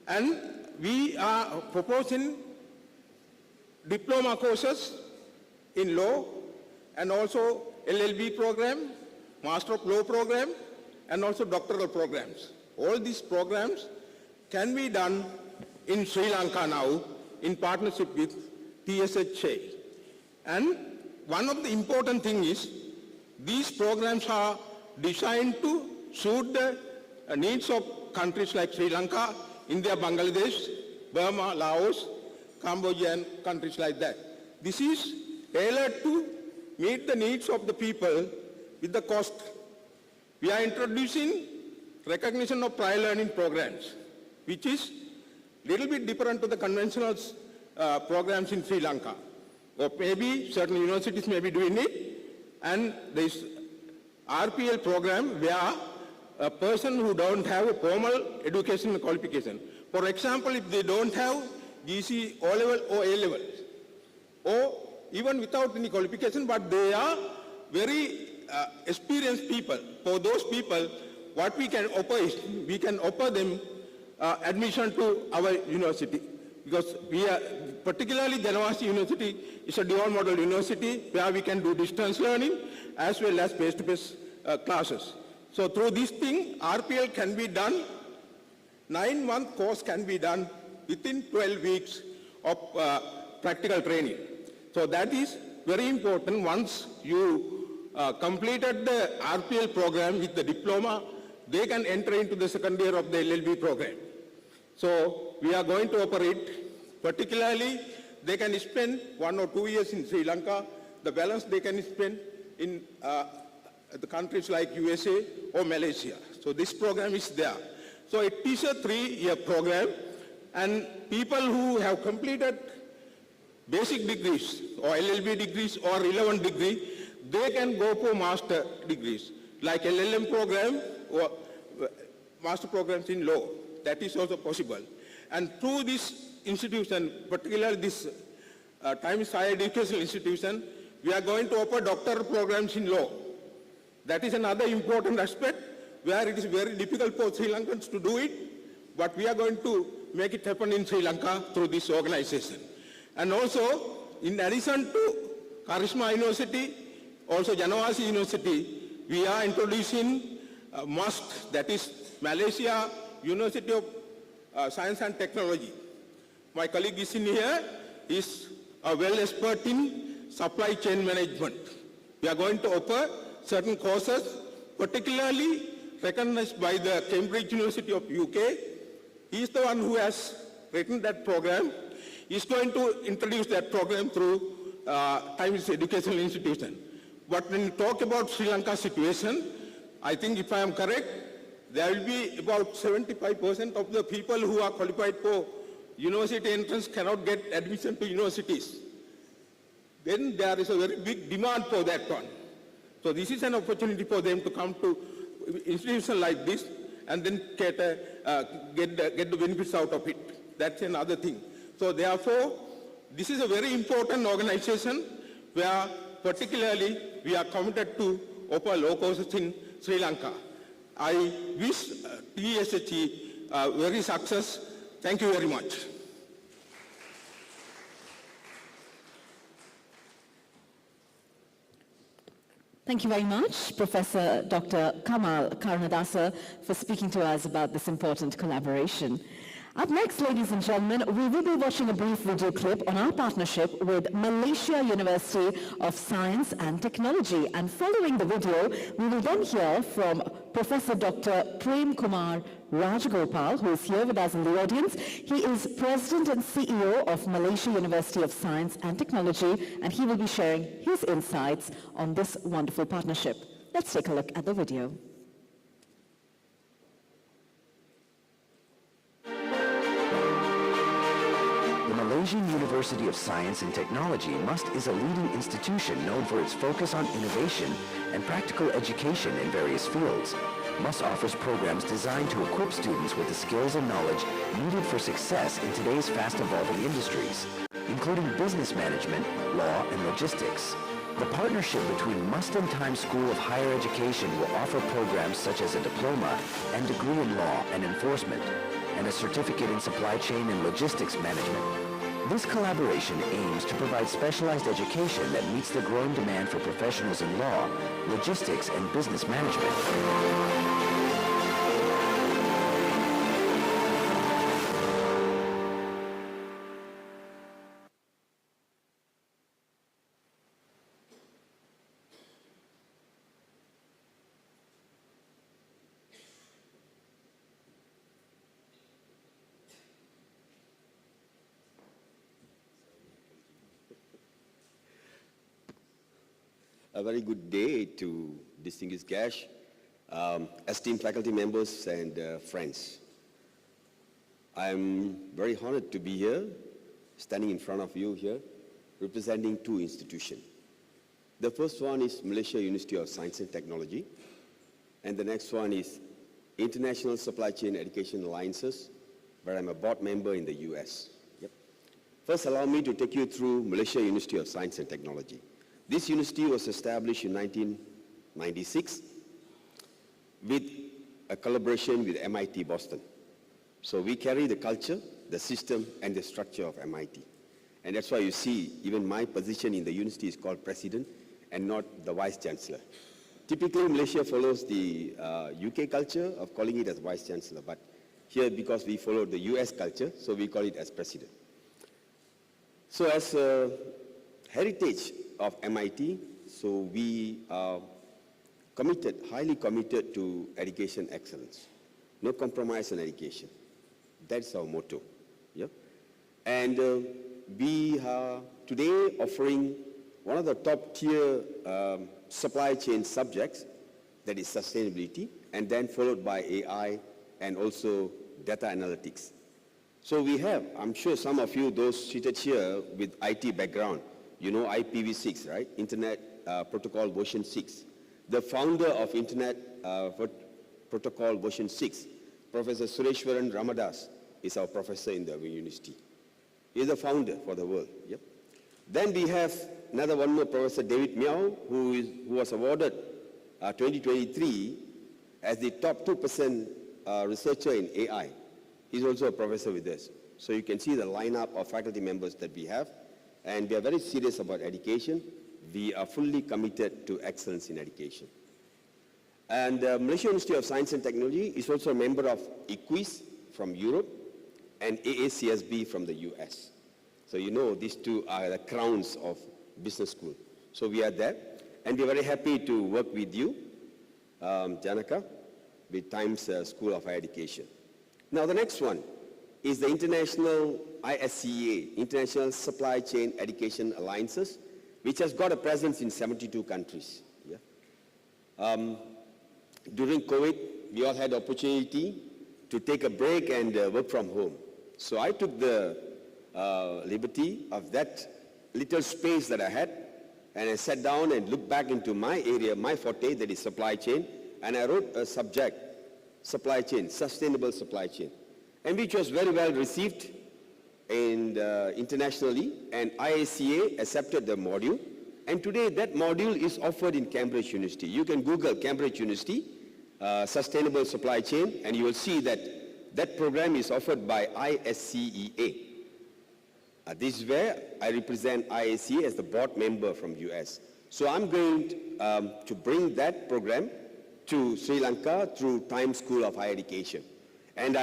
[SPEAKER 12] And we are proposing diploma courses in law and also LLB program, Master of Law program, and also doctoral programs. All these programs can be done in Sri Lanka now in partnership with TSHA. And one of the important things is these programs are designed to suit the needs of countries like Sri Lanka, India, Bangladesh, Burma, Laos, Cambodia, and countries like that. This is tailored to meet the needs of the people with the cost. We are introducing recognition of prior learning programs, which is a little bit different to the conventional programs in Sri Lanka. Or maybe certain universities may be doing it, and there is RPL program where a person who don't have a formal educational qualification, for example, if they don't have GC O-level or A-level, or even without any qualification, but they are very experienced people. For those people, what we can offer is, we can offer them admission to our university. Because we are, particularly Janavasi University is a dual model university where we can do distance learning as well as face-to-face classes. So through this thing, RPL can be done, 9-month course can be done within 12 weeks of practical training. So that is very important. Once you completed the RPL program with the diploma, they can enter into the second year of the LLB program. So we are going to operate, particularly they can spend 1 or 2 years in Sri Lanka. The balance they can spend in the countries like USA or Malaysia. So this program is there. So it is a 3-year program, and people who have completed basic degrees or LLB degrees or relevant degree, they can go for master degrees like LLM program or master programs in law. That is also possible. And through this institution, particularly this Times Higher Education Institution, we are going to offer doctoral programs in law. That is another important aspect where it is very difficult for Sri Lankans to do it, but we are going to make it happen in Sri Lanka through this organization. And also, in addition to Karisma University, also Janavasi University, we are introducing MUST, that is Malaysia University of Science and Technology. My colleague is in here, is a well expert in supply chain management. We are going to offer certain courses, particularly recognized by the Cambridge University of UK. He is the one who has written that program. He is going to introduce that program through Times Educational Institution. But when you talk about Sri Lanka situation, I think if I am correct, there will be about 75% of the people who are qualified for university entrance cannot get admission to universities. Then there is a very big demand for that one. So this is an opportunity for them to come to institutions like this and then get the benefits out of it. That's another thing. So therefore, this is a very important organization where particularly we are committed to offer law courses in Sri Lanka. I wish TSHE very success. Thank you very much.
[SPEAKER 1] Thank you very much, Professor Dr. Kamal Karanadasa, for speaking to us about this important collaboration. Up next, ladies and gentlemen, we will be watching a brief video clip on our partnership with Malaysia University of Science and Technology. And following the video, we will then hear from Professor Dr. Prem Kumar Rajagopal, who is here with us in the audience. He is President and CEO of Malaysia University of Science and Technology, and he will be sharing his insights on this wonderful partnership. Let's take a look at the video.
[SPEAKER 3] The Malaysian University of Science and Technologi, MUST is a leading institution known for its focus on innovation and practical education in various fields. MUST offers programs designed to equip students with the skills and knowledge needed for success in today's fast-evolving industries, including business management, law, and logistics. The partnership between MUST and Times School of Higher Education will offer programs such as a diploma and degree in law and enforcement, and a certificate in supply chain and logistics management. This collaboration aims to provide specialized education that meets the growing demand for professionals in law, logistics, and business management.
[SPEAKER 13] A very good day to distinguished guests, esteemed faculty members and friends. I'm very honored to be here, standing in front of you here, representing two institutions. The first one is Malaysia University of Science and Technology, and the next one is International Supply Chain Education Alliances, where I'm a board member in the US. Yep. First, allow me to take you through Malaysia University of Science and Technology. This university was established in 1996 with a collaboration with MIT Boston. So we carry the culture, the system, and the structure of MIT. And that's why you see even my position in the university is called president and not the vice chancellor. Typically, Malaysia follows the UK culture of calling it as vice chancellor, but here, because we follow the US culture, so we call it as president. So as a heritage of MIT, so we are committed, highly committed to education excellence. No compromise on education. That's our motto. Yeah? And we are today offering one of the top tier supply chain subjects, that is sustainability, and then followed by AI and also data analytics. So we have, I'm sure some of you, those seated here with IT background, you know IPv6, right? Internet Protocol version 6. The founder of Internet Protocol version 6, Professor Sureshwaran Ramadas, is our professor in the university. He is the founder for the world. Yep. Then we have another one more, Professor David Miao, who was awarded 2023 as the top 2% researcher in AI. He's also a professor with us. So you can see the lineup of faculty members that we have. And we are very serious about education. We are fully committed to excellence in education. And Malaysia University of Science and Technology is also a member of EQUIS from Europe and AACSB from the US. So you know these two are the crowns of business school. So we are there. And we're very happy to work with you, Janaka, with Times School of Higher Education. Now the next one is the International ISCEA, International Supply Chain Education Alliances, which has got a presence in 72 countries. Yeah? During COVID, we all had the opportunity to take a break and work from home. So I took the liberty of that little space that I had, and I sat down and looked back into my area, my forte, that is supply chain, and I wrote a subject, supply chain, sustainable supply chain, and which was very well received internationally, and IACA accepted the module, and today that module is offered in Cambridge University. You can Google Cambridge University, Sustainable Supply Chain, and you will see that that program is offered by ISCEA. This is where I represent IACA as the board member from US. So I'm going to bring that program to Sri Lanka through Times School of Higher Education. And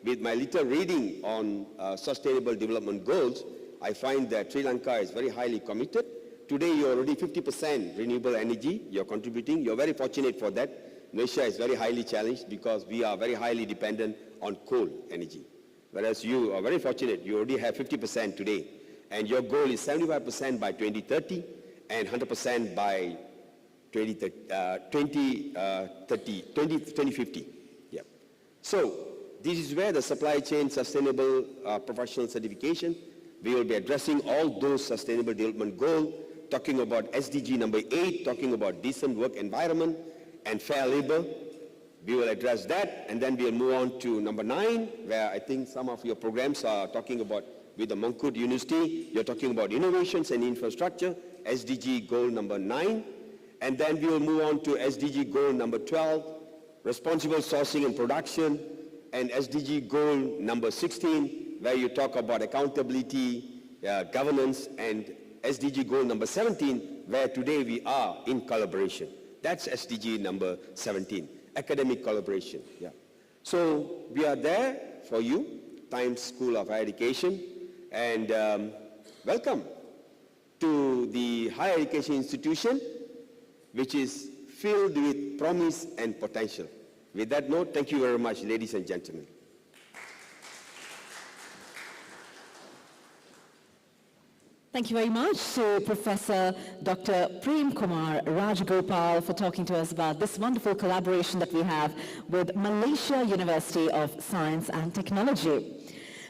[SPEAKER 13] with my little reading on sustainable development goals, I find that Sri Lanka is very highly committed. Today you're already 50% renewable energy, you're contributing. You're very fortunate for that. Malaysia is very highly challenged because we are very highly dependent on coal energy. Whereas you are very fortunate, you already have 50% today. And your goal is 75% by 2030 and 100% by 2050. Yeah. So this is where the supply chain sustainable professional certification, We will be addressing all those sustainable development goals, talking about SDG number 8, talking about decent work environment and fair labor. We will address that, and then we'll move on to number 9, where I think some of your programs are talking about, with the Mangkut University, you're talking about innovations and infrastructure, SDG goal number 9. And then we will move on to SDG goal number 12, responsible sourcing and production, and SDG goal number 16, where you talk about accountability, governance, and SDG goal number 17, where today we are in collaboration. That's SDG number 17, academic collaboration. Yeah. So we are there for you, Times School of Higher Education, and welcome to the higher education institution, which is filled with promise and potential. With that note, thank you very much, ladies and gentlemen.
[SPEAKER 1] Thank you very much to Professor Dr. Prem Kumar Rajagopal for talking to us about this wonderful collaboration that we have with Malaysia University of Science and Technology.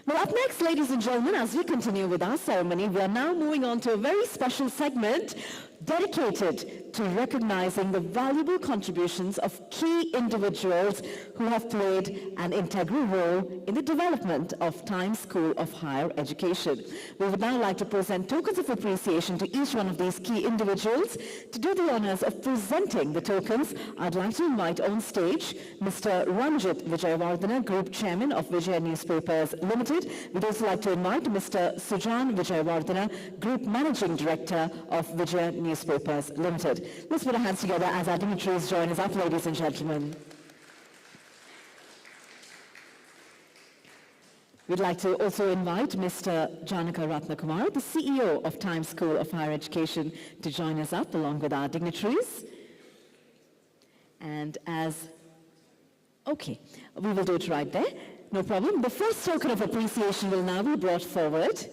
[SPEAKER 1] Well, up next, ladies and gentlemen, as we continue with our ceremony, we are now moving on to a very special segment dedicated to recognizing the valuable contributions of key individuals who have played an integral role in the development of Times School of Higher Education. We would now like to present tokens of appreciation to each one of these key individuals. To do the honors of presenting the tokens, I'd like to invite on stage Mr. Ranjit Vijayawardena, Group Chairman of Vijaya Newspapers Limited. We'd also like to invite Mr. Sujan Vijayawardena, Group Managing Director of Vijaya Newspapers Limited. Let's put our hands together as our dignitaries join us up, ladies and gentlemen. We'd like to also invite Mr. Janaka Ratnakumar, the CEO of Times School of Higher Education, to join us up along with our dignitaries. And okay, we will do it right there. No problem. The first token of appreciation will now be brought forward.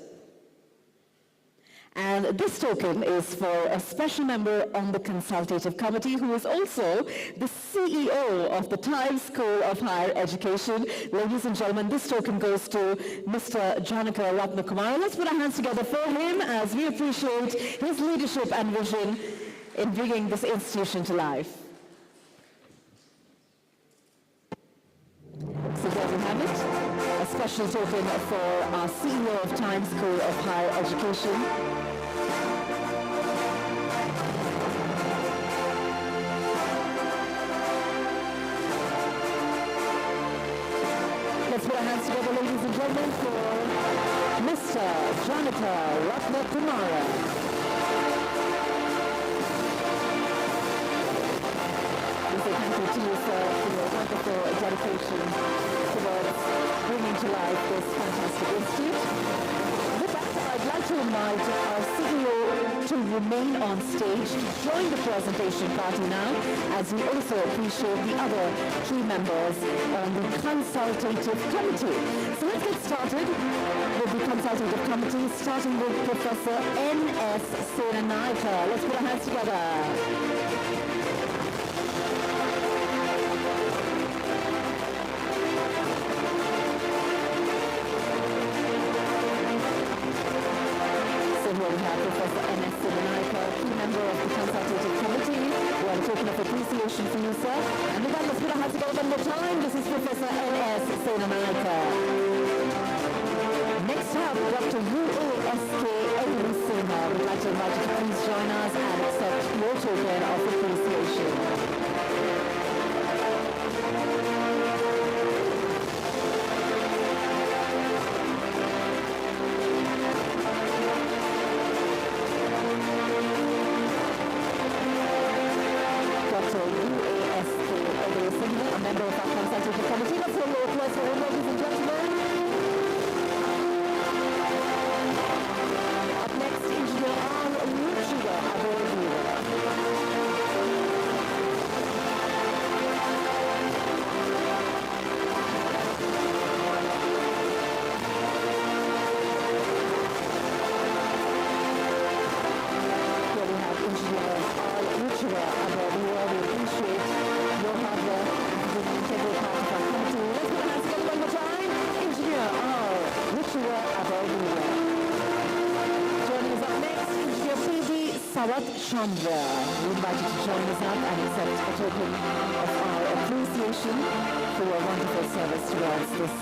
[SPEAKER 1] And this token is for a special member on the consultative committee who is also the CEO of the Times School of Higher Education. Ladies and gentlemen, this token goes to Mr. Janaka Ratnakumar. Let's put our hands together for him as we appreciate his leadership and vision in bringing this institution to life. So there we have it, a special token for our CEO of Times School of Higher Education. Let's put our hands together, ladies and gentlemen, for Mr. Janaka Ratnakumara. We say thank you to you, sir, for your wonderful dedication towards bringing to life this fantastic institute. With that, I'd like to invite our CEO to remain on stage to join the presentation party now, as we also appreciate the other key members on the consultative committee. So let's get started with the consultative committee, starting with Professor N.S. Senanaika. Let's put our hands together. Here we have Professor N.S. Senanaika, key member of the consultative committee. We are talking of appreciation for you, sir. And with that, let's put our hands together one more time. This is Professor N.S. Senanaika. Next up, Dr. U.A.S.K. Singha. We'd like to invite you to please join us and accept your token of appreciation. A member of our consultative committee. Let's hear your applause for him, ladies and gentlemen. Up next, Engineer R. Ruchiga Abodu. Sarat Chandra. We invite you to join us up and accept a token of our appreciation for your wonderful service towards this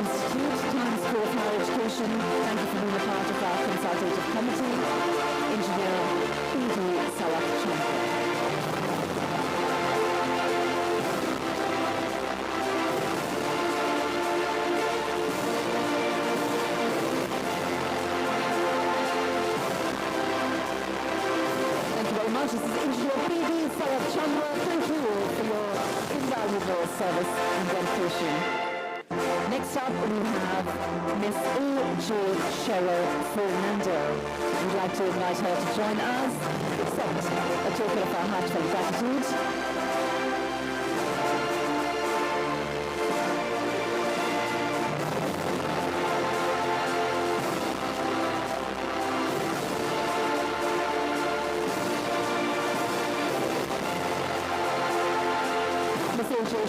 [SPEAKER 1] institute, Times School of Higher Education. Thank you for being a part of our consultative committee. Engineer P.D. Sarat Chandra. This is Engineer P.D. Sarat Chandra. Thank you for your invaluable service and dedication. Next up, we have Miss A.J. Cheryl Fernando. We'd like to invite her to join us, accept a token of our heartfelt gratitude.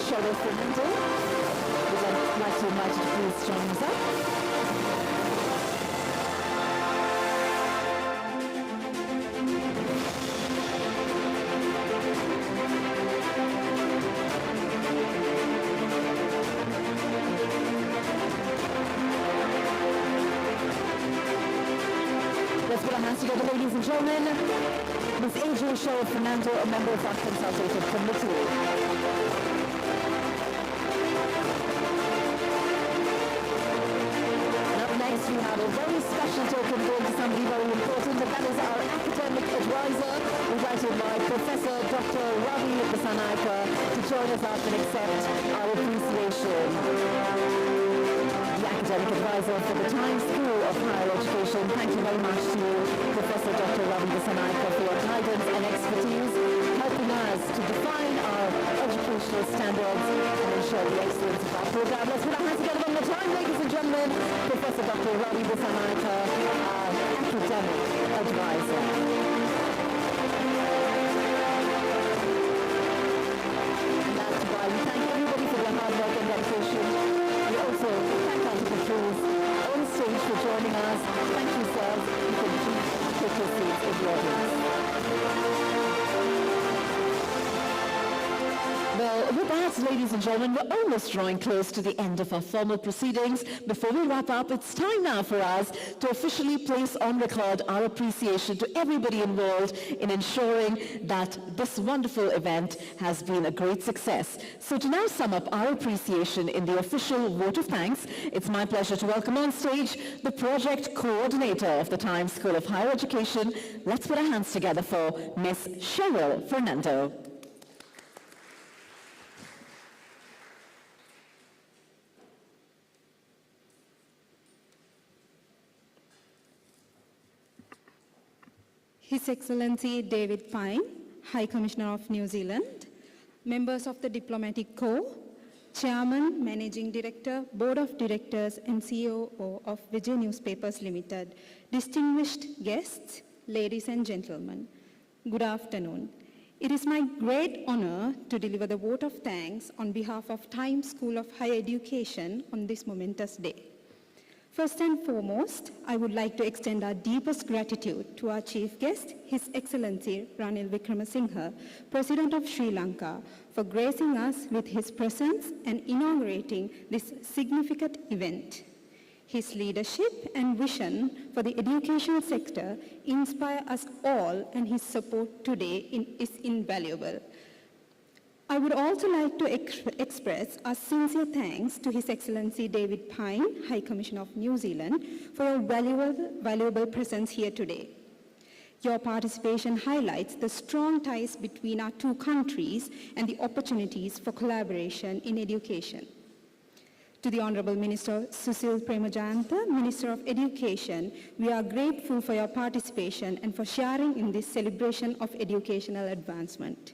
[SPEAKER 1] Cheryl Fernando. We'd like to invite you to please join us up. Let's put our hands together, ladies and gentlemen. Ms. A.J. Cheryl Fernando, a member of our consultative committee. Next, we have a very special token going to somebody very important, and that is our academic advisor. We'd like to invite Professor Dr. Ravi Basanaika to join us up and accept our appreciation. The academic advisor for the Times School of Higher Education. Thank you very much to Professor Dr. Ravi Basanaika for your guidance and expertise, helping us to define our educational standards and ensure the excellence of our program. Let's put our hands together one more time, ladies and gentlemen. Professor Dr. Ravi Basanaika, our academic advisor. And that's why we thank everybody for their hard work and dedication. We also thank our teachers on stage for joining us. Thank you, sirs. You can please take your seats in the audience. Well, with that, ladies and gentlemen, we're almost drawing close to the end of our formal proceedings. Before we wrap up, it's time now for us to officially place on record our appreciation to everybody involved in ensuring that this wonderful event has been a great success. So to now sum up our appreciation in the official vote of thanks, it's my pleasure to welcome on stage the project coordinator of the Times School of Higher Education. Let's put our hands together for Miss Cheryl Fernando.
[SPEAKER 14] His Excellency David Pine, High Commissioner of New Zealand, members of the Diplomatic Corps, Chairman, Managing Director, Board of Directors and CEO of Vijay Newspapers Limited, distinguished guests, ladies and gentlemen, good afternoon. It is my great honor to deliver the vote of thanks on behalf of Times School of Higher Education on this momentous day. First and foremost, I would like to extend our deepest gratitude to our chief guest, His Excellency Ranil Wickremesinghe, President of Sri Lanka, for gracing us with his presence and inaugurating this significant event. His leadership and vision for the education sector inspire us all, and his support today is invaluable. I would also like to express our sincere thanks to His Excellency David Pine, High Commissioner of New Zealand, for your valuable presence here today. Your participation highlights the strong ties between our two countries and the opportunities for collaboration in education. To the Honorable Minister Susil Premajayantha, Minister of Education, we are grateful for your participation and for sharing in this celebration of educational advancement.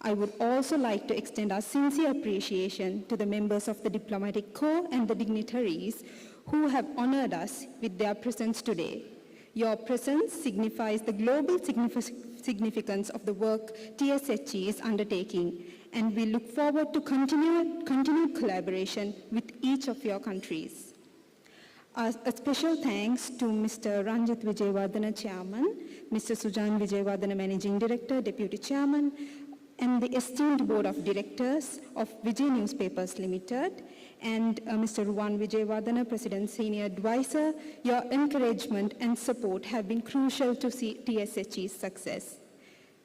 [SPEAKER 14] I would also like to extend our sincere appreciation to the members of the Diplomatic Corps and the dignitaries who have honored us with their presence today. Your presence signifies the global significance of the work TSHE is undertaking, and we look forward to continued collaboration with each of your countries. A special thanks to Mr. Ranjit Vijayawardena, Chairman, Mr. Sujan Vijayawardena, Managing Director, Deputy Chairman, and the esteemed Board of Directors of Vijay Newspapers Limited, and Mr. Ruwan Vijayawardena, President Senior Advisor. Your encouragement and support have been crucial to TSHE's success.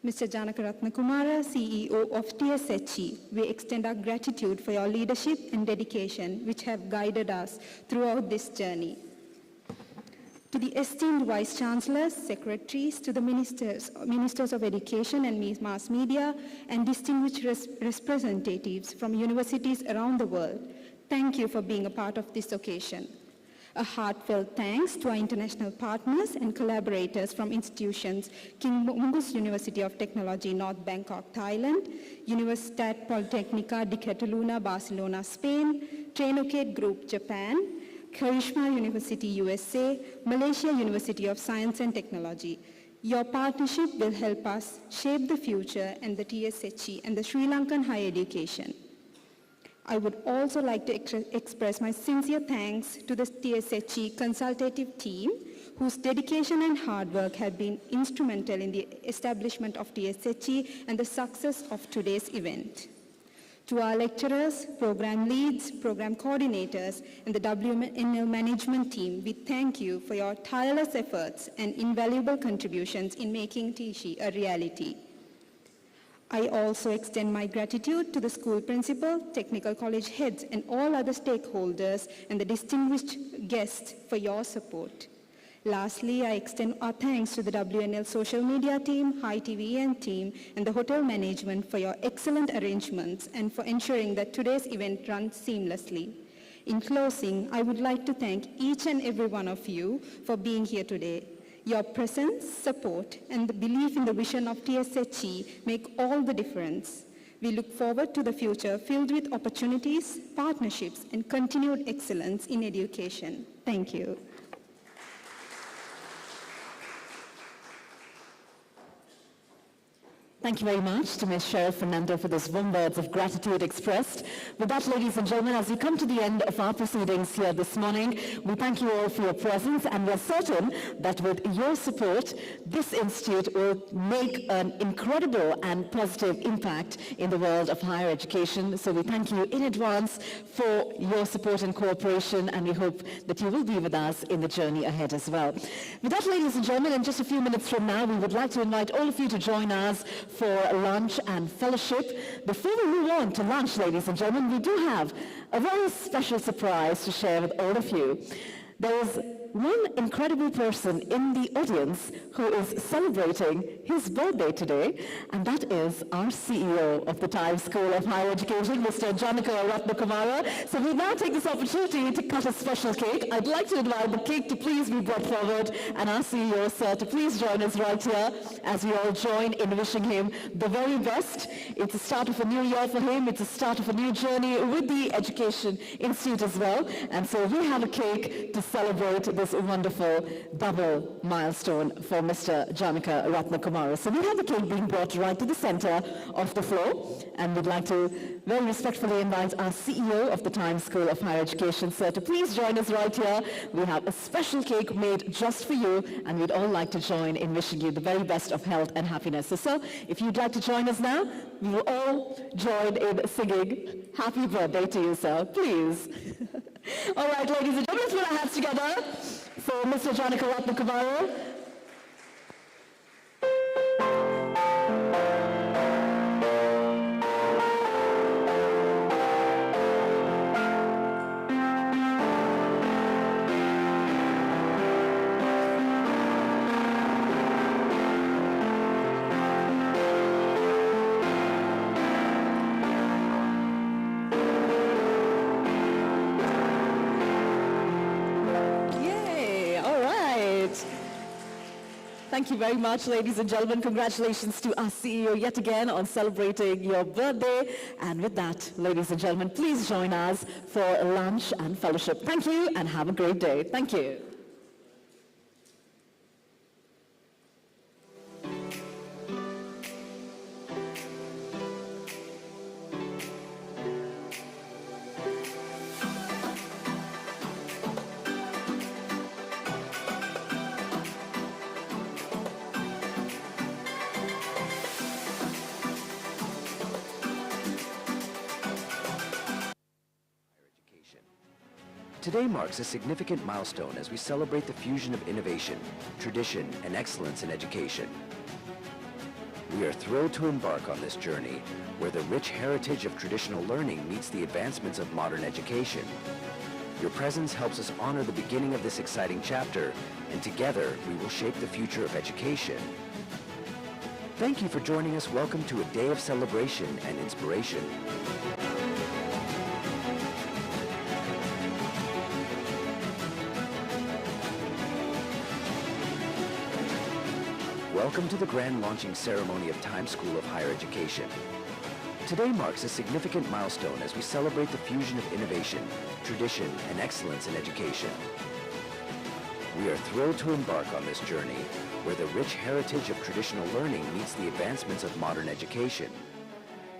[SPEAKER 14] Mr. Janaka Ratnakumara, CEO of TSHE, we extend our gratitude for your leadership and dedication which have guided us throughout this journey. To the esteemed Vice Chancellors, Secretaries, to the Ministers of Education and Mass Media, and distinguished representatives from universities around the world, thank you for being a part of this occasion. A heartfelt thanks to our international partners and collaborators from institutions King Mungus University of Technology, North Bangkok, Thailand, Universitat Politecnica de Catalunya, Barcelona, Spain, Trainocate Group, Japan, Karishma University, USA, Malaysia University of Science and Technology. Your partnership will help us shape the future and the TSHE and the Sri Lankan higher education. I would also like to express my sincere thanks to the TSHE consultative team, whose dedication and hard work have been instrumental in the establishment of TSHE and the success of today's event. To our lecturers, program leads, program coordinators, and the WNL management team, we thank you for your tireless efforts and invaluable contributions in making TSHE a reality. I also extend my gratitude to the school principal, technical college heads, and all other stakeholders and the distinguished guests for your support. Lastly, I extend our thanks to the WNL social media team, High TVN team, and the hotel management for your excellent arrangements and for ensuring that today's event runs seamlessly. In closing, I would like to thank each and every one of you for being here today. Your presence, support, and the belief in the vision of TSHE make all the difference. We look forward to the future filled with opportunities, partnerships, and continued excellence in education. Thank you.
[SPEAKER 1] Thank you very much to Ms. Sheriff Fernando for those warm words of gratitude expressed. With that, ladies and gentlemen, as we come to the end of our proceedings here this morning, we thank you all for your presence, and we're certain that with your support, this institute will make an incredible and positive impact in the world of higher education. So we thank you in advance for your support and cooperation, and we hope that you will be with us in the journey ahead as well. With that, ladies and gentlemen, in just a few minutes from now, we would like to invite all of you to join us for lunch and fellowship. Before we move on to lunch, ladies and gentlemen, we do have a very special surprise to share with all of you. There is one incredible person in the audience who is celebrating his birthday today, and that is our CEO of the Times School of Higher Education, Mr. Janaka Ratnakumara. So we now take this opportunity to cut a special cake. I'd like to invite the cake to please be brought forward, and our CEO, sir, to please join us right here as we all join in wishing him the very best. It's the start of a new year for him. It's the start of a new journey with the Education Institute as well. And so we have a cake to celebrate this wonderful double milestone for Mr. Janaka Ratnakumara. So we have the cake being brought right to the center of the floor, and we'd like to very respectfully invite our CEO of the Times School of Higher Education, sir, to please join us right here. We have a special cake made just for you, and we'd all like to join in wishing you the very best of health and happiness. So, sir, if you'd like to join us now, we will all join in singing happy birthday to you, sir, please. All right, ladies and gentlemen, let's put our hands together for Mr. Janaka Ratnakumara. Thank you very much, ladies and gentlemen. Congratulations to our CEO yet again on celebrating your birthday. And with that, ladies and gentlemen, please join us for lunch and fellowship. Thank you and have a great day. Thank you.
[SPEAKER 3] Today marks a significant milestone as we celebrate the fusion of innovation, tradition, and excellence in education. We are thrilled to embark on this journey where the rich heritage of traditional learning meets the advancements of modern education. Your presence helps us honor the beginning of this exciting chapter, and together we will shape the future of education. Thank you for joining us. Welcome to a day of celebration and inspiration. Welcome to the grand launching ceremony of Times School of Higher Education. Today marks a significant milestone as we celebrate the fusion of innovation, tradition, and excellence in education. We are thrilled to embark on this journey where the rich heritage of traditional learning meets the advancements of modern education.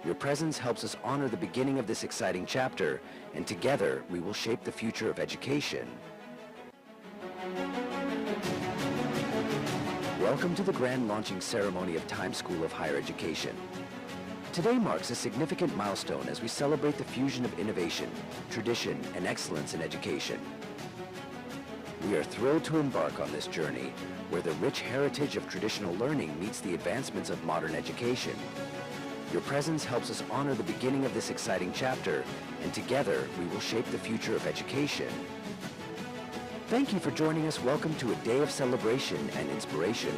[SPEAKER 3] Your presence helps us honor the beginning of this exciting chapter, and together we will shape the future of education. Welcome to the grand launching ceremony of Times School of Higher Education. Today marks a significant milestone as we celebrate the fusion of innovation, tradition, and excellence in education. We are thrilled to embark on this journey where the rich heritage of traditional learning meets the advancements of modern education. Your presence helps us honor the beginning of this exciting chapter, and together we will shape the future of education. Thank you for joining us. Welcome to a day of celebration and inspiration.